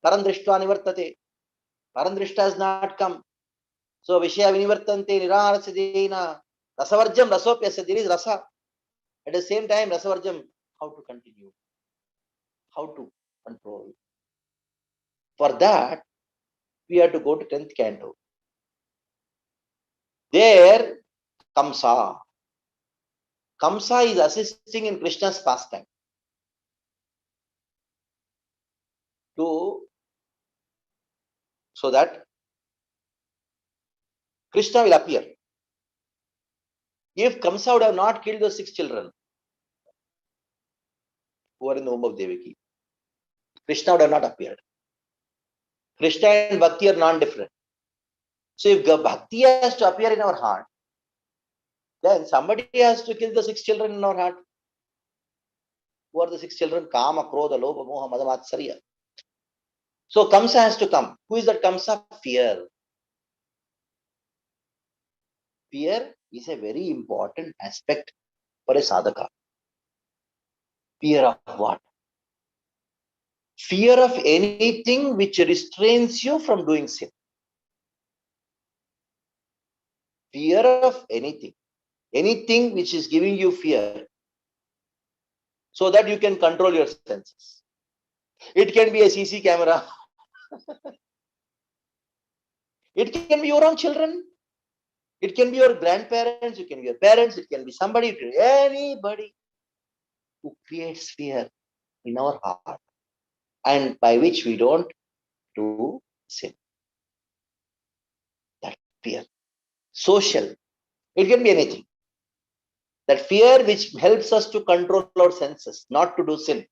Paramdrishta nivartate. Paramdrishta has not come. So Vishaya vinivartante nirarasya rasavarjam rasopyasya. There is rasa. At the same time, rasavarjam, how to continue? How to control? For that, we have to go to 10th canto. There, Kamsa. Kamsa is assisting in Krishna's pastime. So that Krishna will appear. If Kamsa would have not killed those 6 children who were in the womb of Devaki, Krishna would have not appeared. Krishna and Bhakti are non-different. So if Bhakti has to appear in our heart, then somebody has to kill the 6 children in our heart. Who are the 6 children? Kama, Krodha, Lobha, Moha, Mada, Matsarya. So Kamsa has to come. Who is that Kamsa? Fear. Fear is a very important aspect for a sadhaka. Fear of what? Fear of anything which restrains you from doing sin. Fear of anything. Anything which is giving you fear, so that you can control your senses. It can be a CC camera. It can be your own children. It can be your grandparents. It can be your parents. It can be somebody. It can be anybody who creates fear in our heart, and by which we don't do sin. That fear. Social. It can be anything. That fear which helps us to control our senses, not to do sin.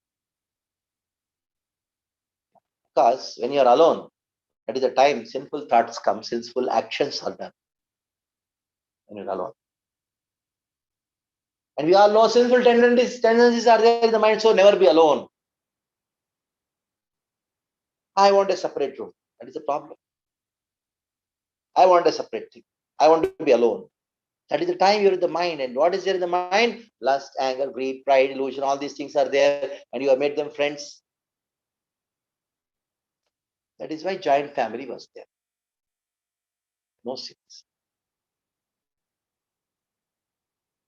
Because when you are alone, that is the time sinful thoughts come, sinful actions are done. When you are alone. And we all know sinful tendencies are there in the mind, so never be alone. I want a separate room. That is the problem. I want a separate thing. I want to be alone. That is the time you're in the mind. And what is there in the mind? Lust, anger, greed, pride, illusion, all these things are there. And you have made them friends. That is why joint family was there. No sins.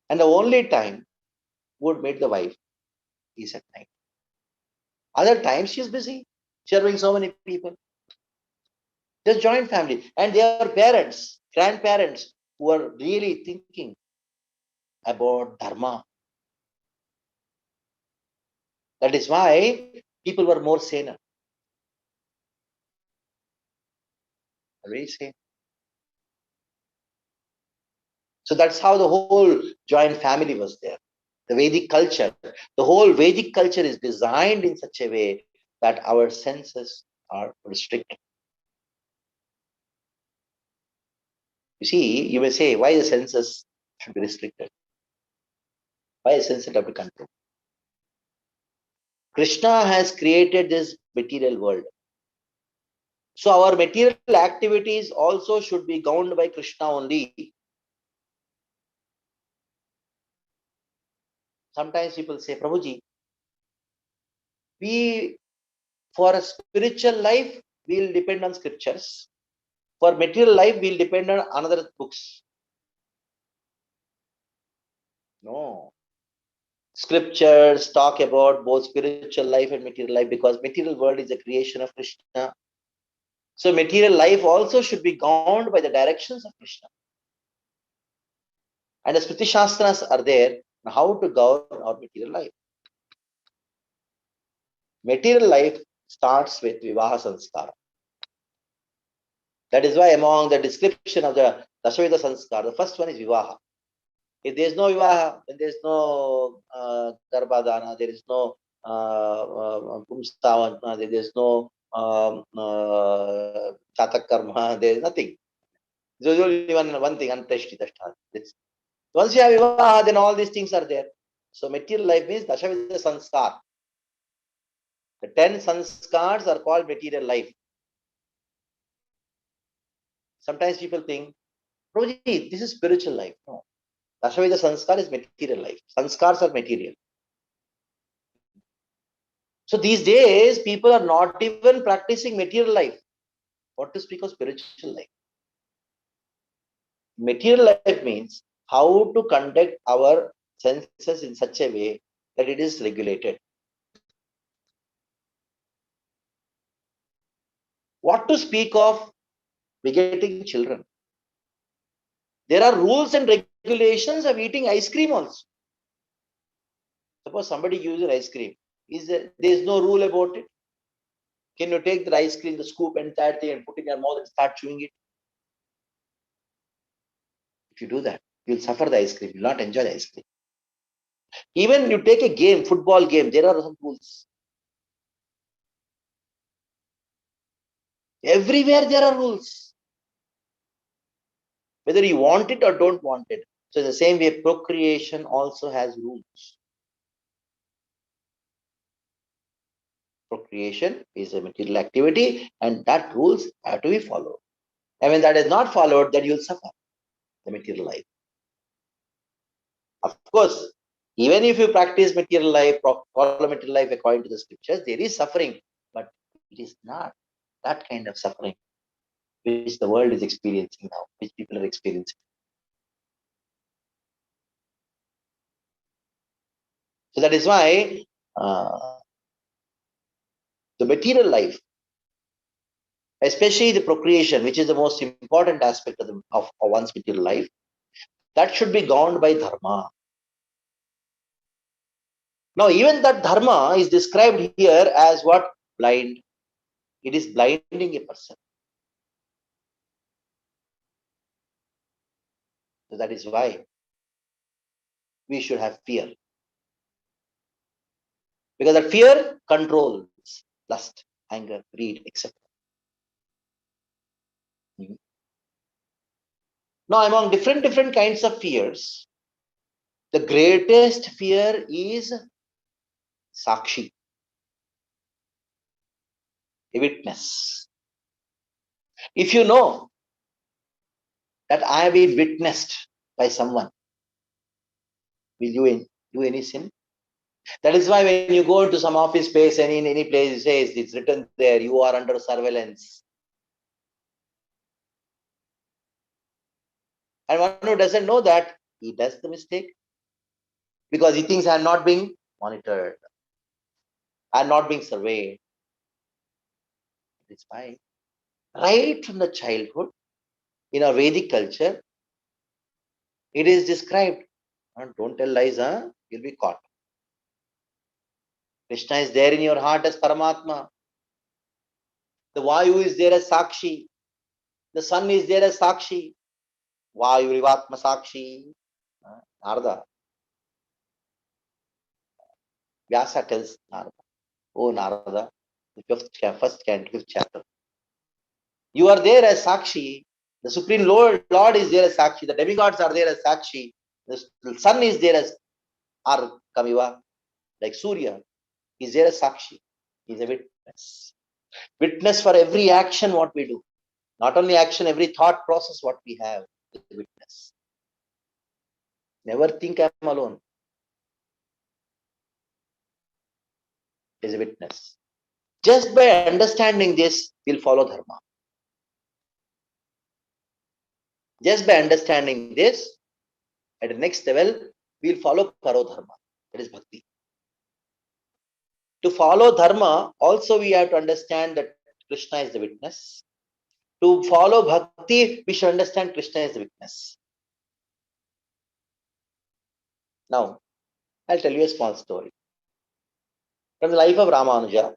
And the only time would meet the wife is at night. Other times she is busy serving so many people. There's joint family. And their parents, grandparents, who are really thinking about dharma. That is why people were more saner. Very sane. So that's how the whole joint family was there. The Vedic culture, the whole Vedic culture is designed in such a way that our senses are restricted. You see, you may say, why the senses should be restricted? Why is senses have to control? Krishna has created this material world. So our material activities also should be governed by Krishna only. Sometimes people say, Prabhuji, for a spiritual life, we'll depend on scriptures. For material life, we'll depend on another books. No. Scriptures talk about both spiritual life and material life because material world is a creation of Krishna. So material life also should be governed by the directions of Krishna. And the Smriti Shastras are there on how to govern our material life. Material life starts with Vivaha Sanskara. That is why among the description of the Dashavida Sanskara, the first one is Vivaha. If there is no Vivaha, then there is no Garbhadana, there is no Pumstavana, there is no Chatak Karma, there is nothing. There is only one thing, Antashti Dashta. Once you have Vivaha, then all these things are there. So material life means Dashavida Sanskar. The 10 sanskars are called material life. Sometimes people think, Prabhuji, this is spiritual life. No. Dashavida Sanskar is material life. Sanskars are material. So these days, people are not even practicing material life. What to speak of spiritual life? Material life means how to conduct our senses in such a way that it is regulated. What to speak of begetting children? There are rules and regulations of eating ice cream also. Suppose somebody gives you ice cream. There is no rule about it? Can you take the ice cream, the scoop, entire thing and put in your mouth and start chewing it? If you do that, you will suffer the ice cream. You will not enjoy the ice cream. Even you take a game, football game, there are some rules. Everywhere there are rules. Whether you want it or don't want it. So in the same way, procreation also has rules. Procreation is a material activity and that rules have to be followed. And when that is not followed, then you will suffer the material life. Of course, even if you practice material life, follow material life according to the scriptures, there is suffering, but it is not that kind of suffering which the world is experiencing now, which people are experiencing. So that is why the material life, especially the procreation, which is the most important aspect of one's material life, that should be governed by dharma. Now, even that dharma is described here as what? Blind. It is blinding a person. So that is why we should have fear. Because that fear controls lust, anger, greed, etc. Now, among different kinds of fears, the greatest fear is sakshi, a witness. If you know that I have been witnessed by someone, will you do any sin? That is why when you go into some office space and in any place it says, it's written there, you are under surveillance. And one who doesn't know that, he does the mistake because he thinks I am not being monitored, I am not being surveyed. That's why right from the childhood, in our Vedic culture, it is described. Don't tell lies, you'll be caught. Krishna is there in your heart as Paramatma. The Vayu is there as Sakshi. The sun is there as Sakshi. Vayu Rivatma Sakshi. Narada. Vyasa tells Narada, oh Narada, the first canto, 5th chapter. You are there as Sakshi. The Supreme Lord is there as Sakshi. The demigods are there as Sakshi. The sun is there as Kamiva, like Surya. He is there as Sakshi. He is a witness. Witness for every action what we do. Not only action, every thought process what we have is a witness. Never think I am alone. is a witness. Just by understanding this, we'll follow dharma. Just by understanding this, at the next level, we'll follow parodharma. That is bhakti. To follow dharma, also we have to understand that Krishna is the witness. To follow bhakti, we should understand Krishna is the witness. Now, I'll tell you a small story. From the life of Ramanuja,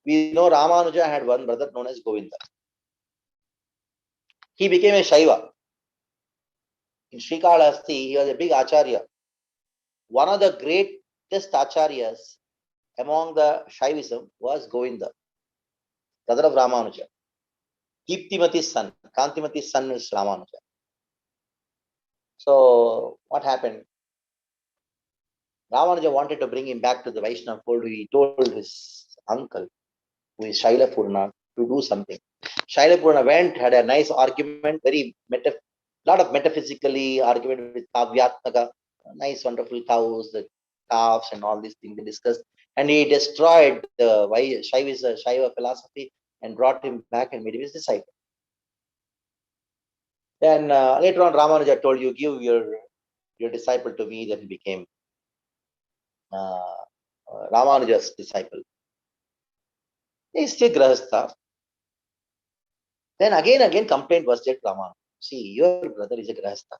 we know Ramanuja had one brother known as Govinda. He became a Shaiva. In Srikalahasti, he was a big Acharya. One of the greatest Acharyas among the Shaivism was Govinda, brother of Ramanuja. Deeptimati's son, Kantimati's son is Ramanuja. So, what happened? Ramanuja wanted to bring him back to the Vaishnava fold. He told his uncle, who is Shailapurna, to do something. Shailapurna went, had a nice argument, lot of metaphysically argument with Kavyatmaka, nice, wonderful cows, the calves, and all these things they discussed. And he destroyed the Shaiva philosophy and brought him back and made him his disciple. Then later on, Ramanuja told you, give your disciple to me. Then he became Ramanuja's disciple. He is still Grahastha. Then again complaint was there to Ramanuja. See, your brother is a Grahastha.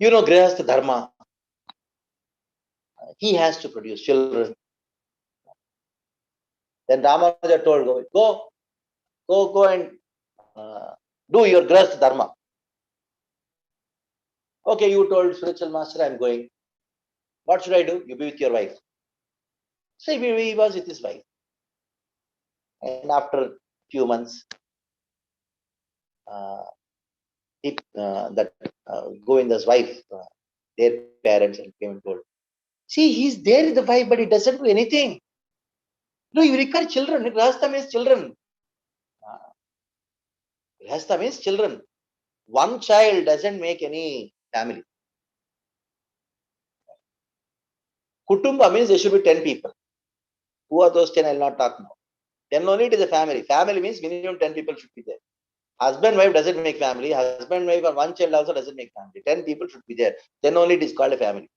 You know Grahastha Dharma. He has to produce children. Then Ramanuja told, go and do your Grahastha Dharma. Okay, you told spiritual master, I'm going. What should I do? You be with your wife. So he was with his wife. And after a few months, Govinda's wife, their parents came and told, see, he's there with the wife, but he doesn't do anything. No, you require children. Grahastha means children. Grahastha means children. One child doesn't make any family. Kutumba means there should be 10 people. Who are those 10? I'll not talk now. 10 only it is a family. Family means minimum 10 people should be there. Husband, wife doesn't make family. Husband, wife, or one child also doesn't make family. 10 people should be there. Then only it is called a family.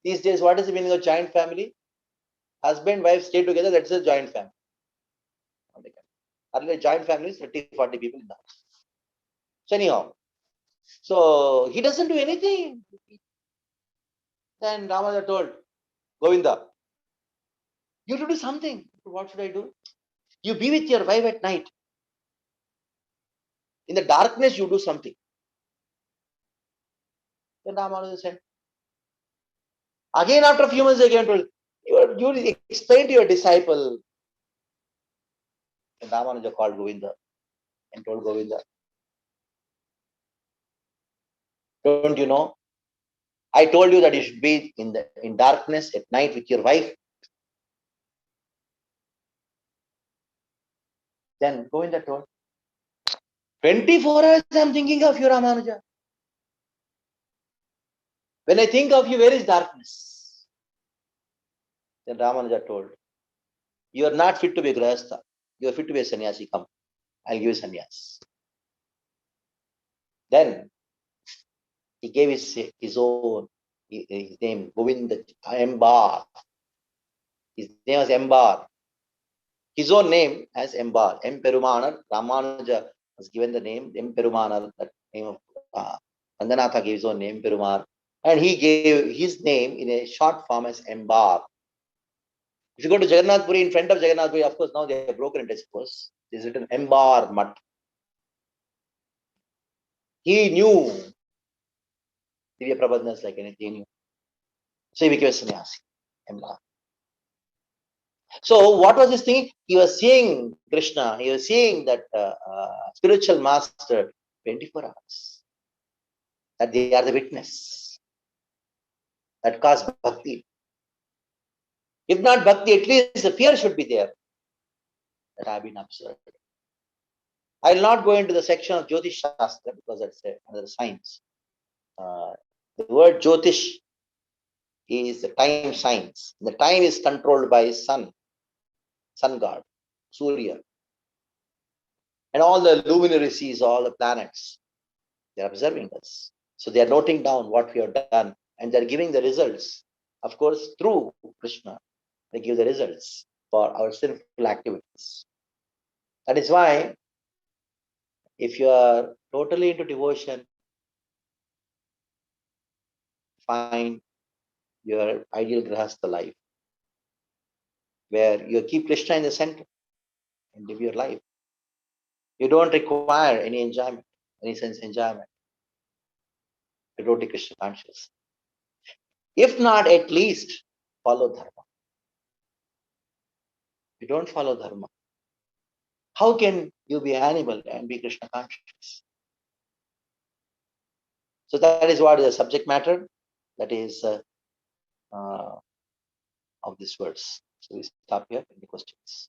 These days, what is the meaning of joint family? Husband, wife stay together, that's a joint family. Earlier, joint family is 30, 40 people in the house. So anyhow, so he doesn't do anything. Then Ramanuja told Govinda, you have to do something. What should I do? You be with your wife at night. In the darkness, you do something. Then Ramanuja said, again after a few months, again told, you explain to your disciple. And Ramanuja called Govinda and told Govinda, don't you know? I told you that you should be in darkness at night with your wife. Then Govinda told, 24 hours I am thinking of you, Ramanuja. When I think of you, where is darkness? Then Ramanuja told, you are not fit to be a Grahastha. You are fit to be a sannyasi. Come, I'll give you sannyas. Then he gave his own, his name, Govinda Embar. His name was Embar. His own name as Embar. M. Perumanar. Ramanuja was given the name M. Perumanar, that name of Andanatha gave his own name, Perumar. And he gave his name in a short form as Embar. If you go to Jagannath Puri, in front of Jagannath Puri, of course, now they have broken it, I suppose. It is written Embar Mat. He knew Divya Prabodhas like anything. He knew. So he became a sannyasi. Embar. So what was this thing? He was seeing Krishna. He was seeing that spiritual master 24 hours. That they are the witness. That caused bhakti. If not bhakti, at least the fear should be there. That I have been observed. I will not go into the section of Jyotish Shastra because that's another science. The word Jyotish is the time science. The time is controlled by sun god, Surya. And all the luminaries, all the planets, they're observing us. So they are noting down what we have done and they're giving the results. Of course, through Krishna, they give the results for our sinful activities. That is why, if you are totally into devotion, find your ideal grahastha life, where you keep Krishna in the center and live your life. You don't require any enjoyment, any sense enjoyment. You're totally Krishna conscious. If not, at least follow dharma. You don't follow dharma. How can you be animal and be Krishna conscious? So that is what is the subject matter. That is of this verse. So we stop here. Any questions?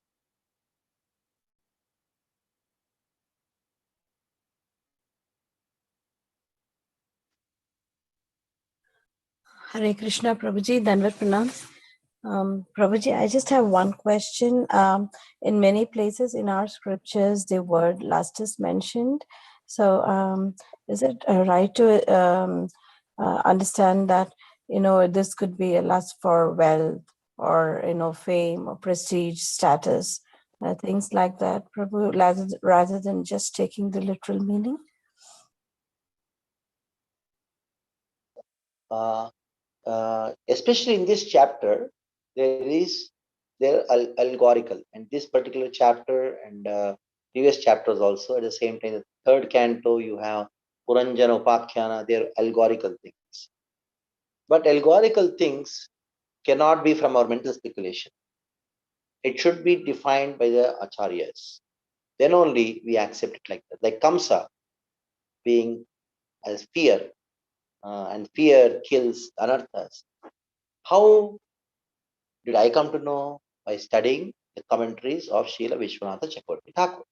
Hare Krishna, Prabhuji, Danvat Pranam. Prabhuji, I just have one question. In many places in our scriptures, the word lust is mentioned. So is it right to understand that, this could be a lust for wealth or, fame or prestige, status, things like that, Prabhu, rather than just taking the literal meaning? Especially in this chapter, they're allegorical. And this particular chapter and previous chapters also, at the same time, the third canto, you have Puranjana Upakhyana, they're allegorical things. But allegorical things cannot be from our mental speculation. It should be defined by the acharyas. Then only we accept it like that. Like Kamsa being as fear, and fear kills anarthas. How did I come to know? By studying the commentaries of Srila Vishwanatha Chakravarti Thakur.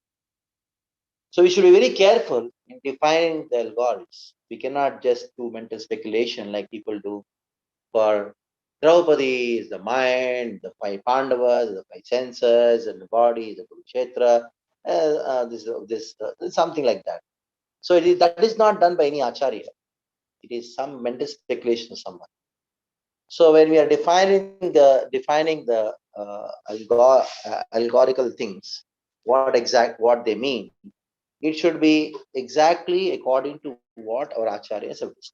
So we should be very careful in defining the algorithms. We cannot just do mental speculation like people do. For Draupadi is the mind, the five Pandavas, the five senses, and the body, the Kurukshetra, something like that. So that is not done by any acharya. It is some mental speculation of someone. So when we are defining the allegorical things, what they mean, it should be exactly according to what our acharyas have discussed.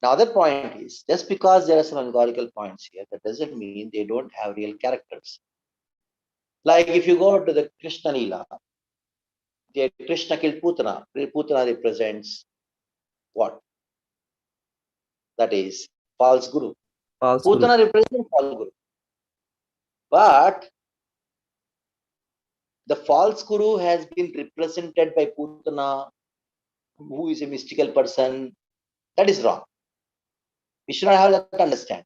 Now, other point is, just because there are some allegorical points here, that doesn't mean they don't have real characters. Like if you go to the Krishna Leela, Krishna killed Putana. Putana represents what? That is false guru. False Putana guru. represents false guru. But the false guru has been represented by Putana, who is a mystical person. That is wrong. We should not have that understanding.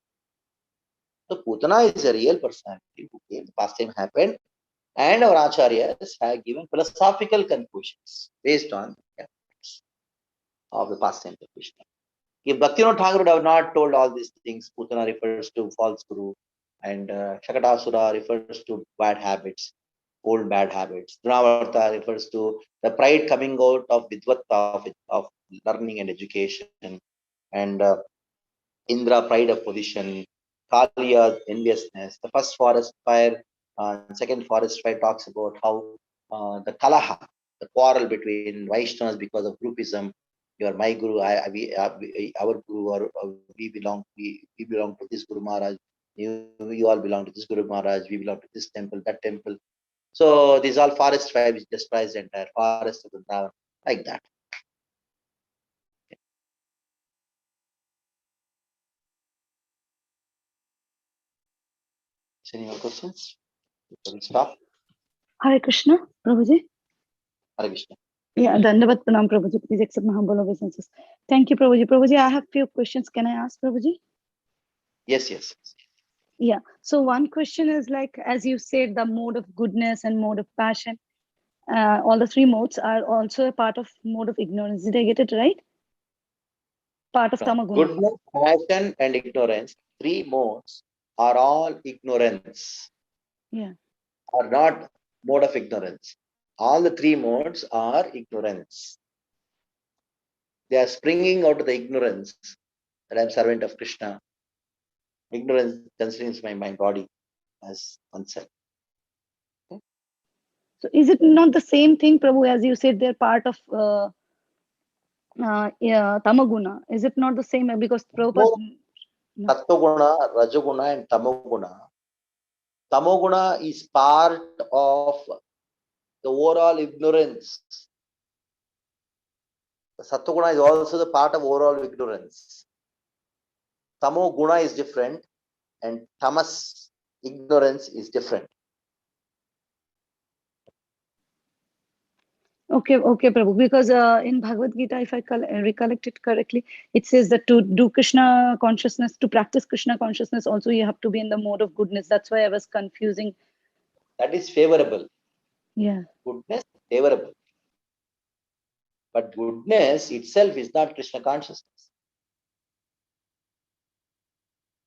So Putana is a real personality who came, the past time happened, and our acharyas have given philosophical conclusions based on the of the past time of Krishna. If Bhaktivinoda Thakur would have not told all these things, Putana refers to false guru, and Shakatasura refers to bad habits, old bad habits. Drunavarta refers to the pride coming out of Vidvatta, of learning and education, and Indra, pride of position, Kaliya, enviousness. The first forest fire, second forest fire talks about how the Kalaha, the quarrel between Vaishnavas because of groupism. You are my guru, our guru, or we belong to this Guru Maharaj. You all belong to this Guru Maharaj. We belong to this temple, that temple. So these all forest fire which destroys the entire forest of Vrindavan, like that. Any more questions? Shall we stop? Hare Krishna, Prabhuji. Hare Krishna. Yeah, Dandavat Pranam, Prabhuji. Please accept my humble obeisances. Thank you, Prabhuji. Prabhuji, I have few questions. Can I ask, Prabhuji? Yes, yes. Yeah. So one question is like, as you said, the mode of goodness and mode of passion, all the three modes are also a part of mode of ignorance. Did I get it right? part of tamaguna. Goodness, passion, and ignorance, three modes are all ignorance, Yeah. are not mode of ignorance. All the three modes are ignorance. They are springing out of the ignorance that I am servant of Krishna. Ignorance constrains my body as oneself. Okay? So is it not the same thing, Prabhu, as you said, they're part of tamaguna? Is it not the same? Because Prabhupada... Sattva-guna, Rajaguna, and Tamoguna. Tamoguna is part of the overall ignorance. The Sattva-guna is also the part of overall ignorance. Tamoguna is different, and tamas, ignorance, is different. Okay, Prabhu. Because in Bhagavad Gita, if I recollect it correctly, it says that to do Krishna consciousness, to practice Krishna consciousness, also you have to be in the mode of goodness. That's why I was confusing. That is favorable. Yeah. Goodness is favorable. But goodness itself is not Krishna consciousness.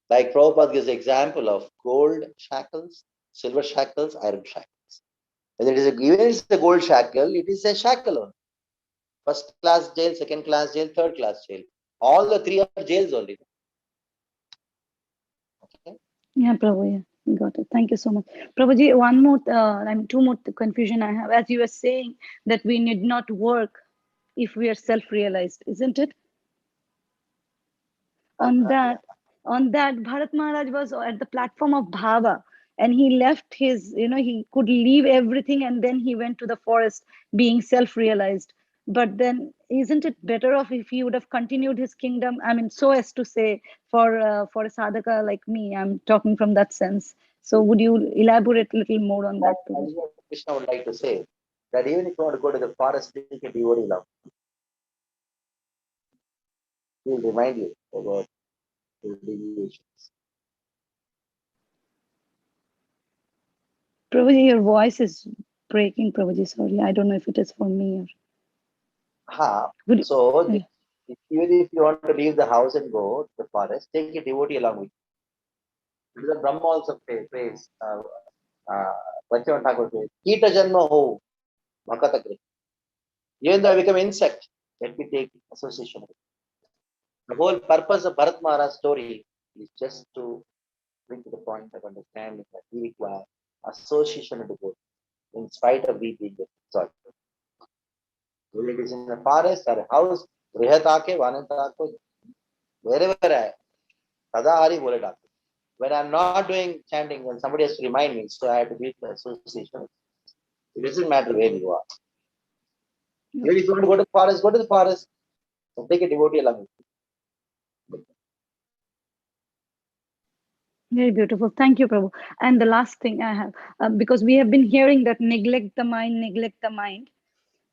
Like Prabhupada gives the example of gold shackles, silver shackles, iron shackles. Whether it is even if it's a gold shackle, it is a shackle only. First class jail, second class jail, third class jail. All the three are jails only. Okay. Yeah, Prabhu. Yeah, got it. Thank you so much, Prabhuji. One more, two more confusion I have. As you were saying that we need not work if we are self-realized, isn't it? On that, Bharat Maharaj was at the platform of Bhava, and he left his, he could leave everything, and then he went to the forest being self-realized. But then, isn't it better off if he would have continued his kingdom? I mean, so as to say, for a sadhaka like me, I'm talking from that sense. So, would you elaborate a little more on that? Krishna would like to say that even if you want to go to the forest, take a devotee love. He will remind you about his deviations. Prabhuji, your voice is breaking, Prabhuji. Sorry, I don't know if it is for me or... So, even if you want to leave the house and go to the forest, take a devotee along with you. Because Brahma also prays, Vachavan Thakur says, Kita Janma ho, Bhakata Kriya. Even though I become insect, let me take association. The whole purpose of Bharat Maharaj's story is just to bring to the point of understanding that we require association with the good, in spite of we being exalted. Whether it is in a forest or a house, Rihatake, Vanatake, wherever I am, Tadahari Boledake. When I'm not doing chanting, when somebody has to remind me, so I have to be the association. It doesn't matter where you are. Even if you want to go to the forest, go to the forest. So take a devotee along with you. Very beautiful. Thank you, Prabhu. And the last thing I have, because we have been hearing that neglect the mind, neglect the mind.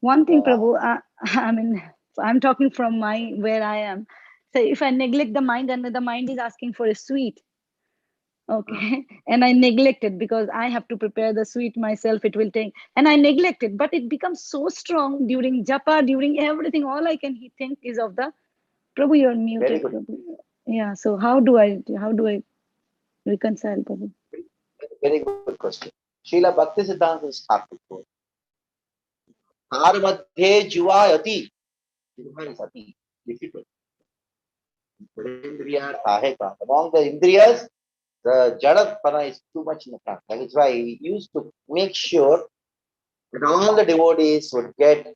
One thing, Prabhu, I mean, I'm talking from where I am. So if I neglect the mind and the mind is asking for a sweet, okay, and I neglect it because I have to prepare the sweet myself, it will take, and I neglect it, but it becomes so strong during japa, during everything. All I can think is of the Prabhu, you're muted. Prabhu. Yeah. So how do I reconcile, Prabhu? Very good question. Srila Bhakti Siddhanta Thakur. Har madhe jivayati. Jiva is ati. Difficult. Among the indriyas, the Jadapana is too much in the front. That is why he used to make sure that all the devotees would get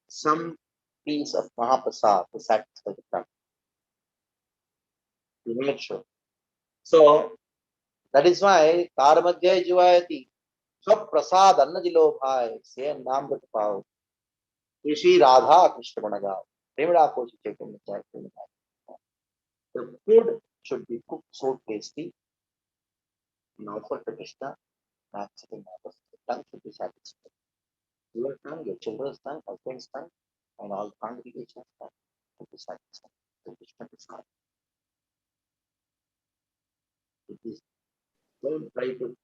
some piece of Mahaprasad to satisfy the front. He made sure. So that is why Karamadhyaya Jivayati Swaprasad Annadilo Bhai say Namrit Pao Shri Radha Krishna Gunaga Premada Kochi Chaitanya Chaitanya. The food should be cooked so tasty and offered to Krishna. Not sitting out of the tongue should be satisfied. Your tongue, your children's tongue, husband's tongue, and all congregation's tongue should be satisfied. So Krishna is not. It is don't try to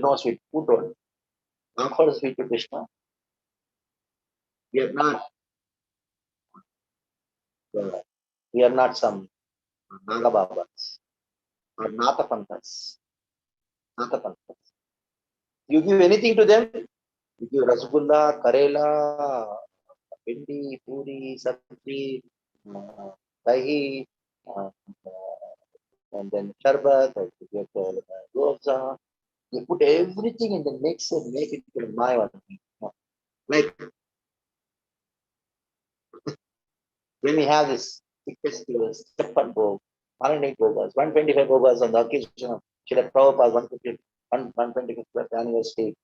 no sweet food only. Offer sweet to Krishna. We are not We are not some Nagababas or Nathapanthas. You give anything to them, you give Rasgulla, Karela, Pindi, Puri, Sabji, Dahi, and then Sharbat, you get Gopsa. You put everything in the mix and make it to my one. Like when we have this festivals, Chappan Bhog, 108 Bhogas, 125 Bhogas on the occasion of Srila Prabhupada's 125th birth anniversary.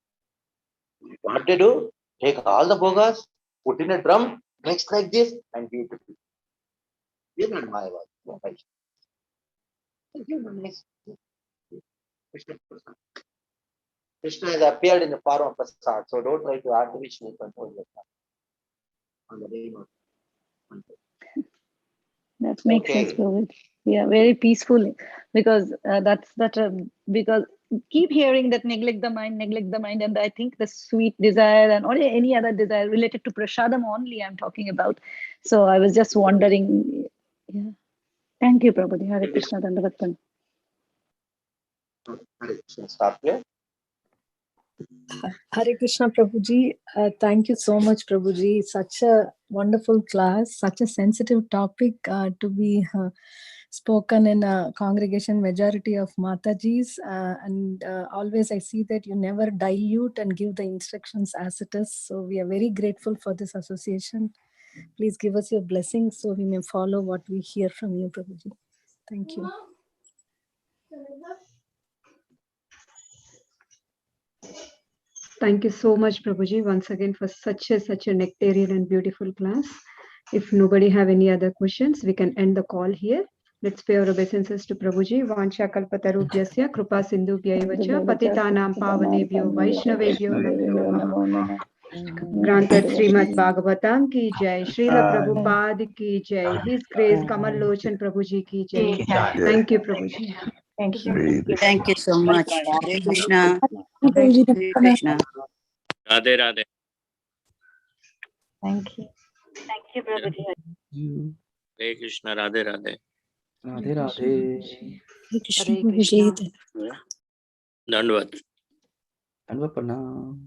What they do? Take all the Bhogas, put in a drum, mix like this, and give it to people. These are not my work. Krishna has appeared in the form of prasad, so don't try to artificially control yourself on the name of. That makes sense, Prabhu. Yeah, very peaceful, because because keep hearing that neglect the mind, and I think the sweet desire and or any other desire related to prasadam only I'm talking about. So I was just wondering. Yeah, thank you, Prabhuji. Hare Krishna, Dandavat. Hare Krishna, stop here. Hare Krishna, Prabhuji. Thank you so much, Prabhuji. Such a wonderful class, such a sensitive topic to be spoken in a congregation majority of Matajis. And always I see that you never dilute and give the instructions as it is. So we are very grateful for this association. Please give us your blessings so we may follow what we hear from you, Prabhuji. Thank you. Thank you so much, Prabhuji, once again for such a nectarian and beautiful class. If nobody have any other questions, we can end the call here. Let's pay our obeisances to Prabhuji. Vancha kalpatarubhyasya kripa sindhubhyaivacha patitanam pavanebhyo vaishnavebhyo namo namah. Granted Srimad Bhagavatam ki jai, Srila Prabhupada ki jai, His Grace Kamal Lochan Prabhuji ki jai. Thank you, Prabhuji. Thank you. Thank you so much. Hare Krishna. Hare Krishna. Radhe Radhe. Thank you. Thank you, Prabhuji. Hare Krishna, Radhe Radhe. Radhe Radhe. Hare Krishna. Dandavat. Dandavat Pranam.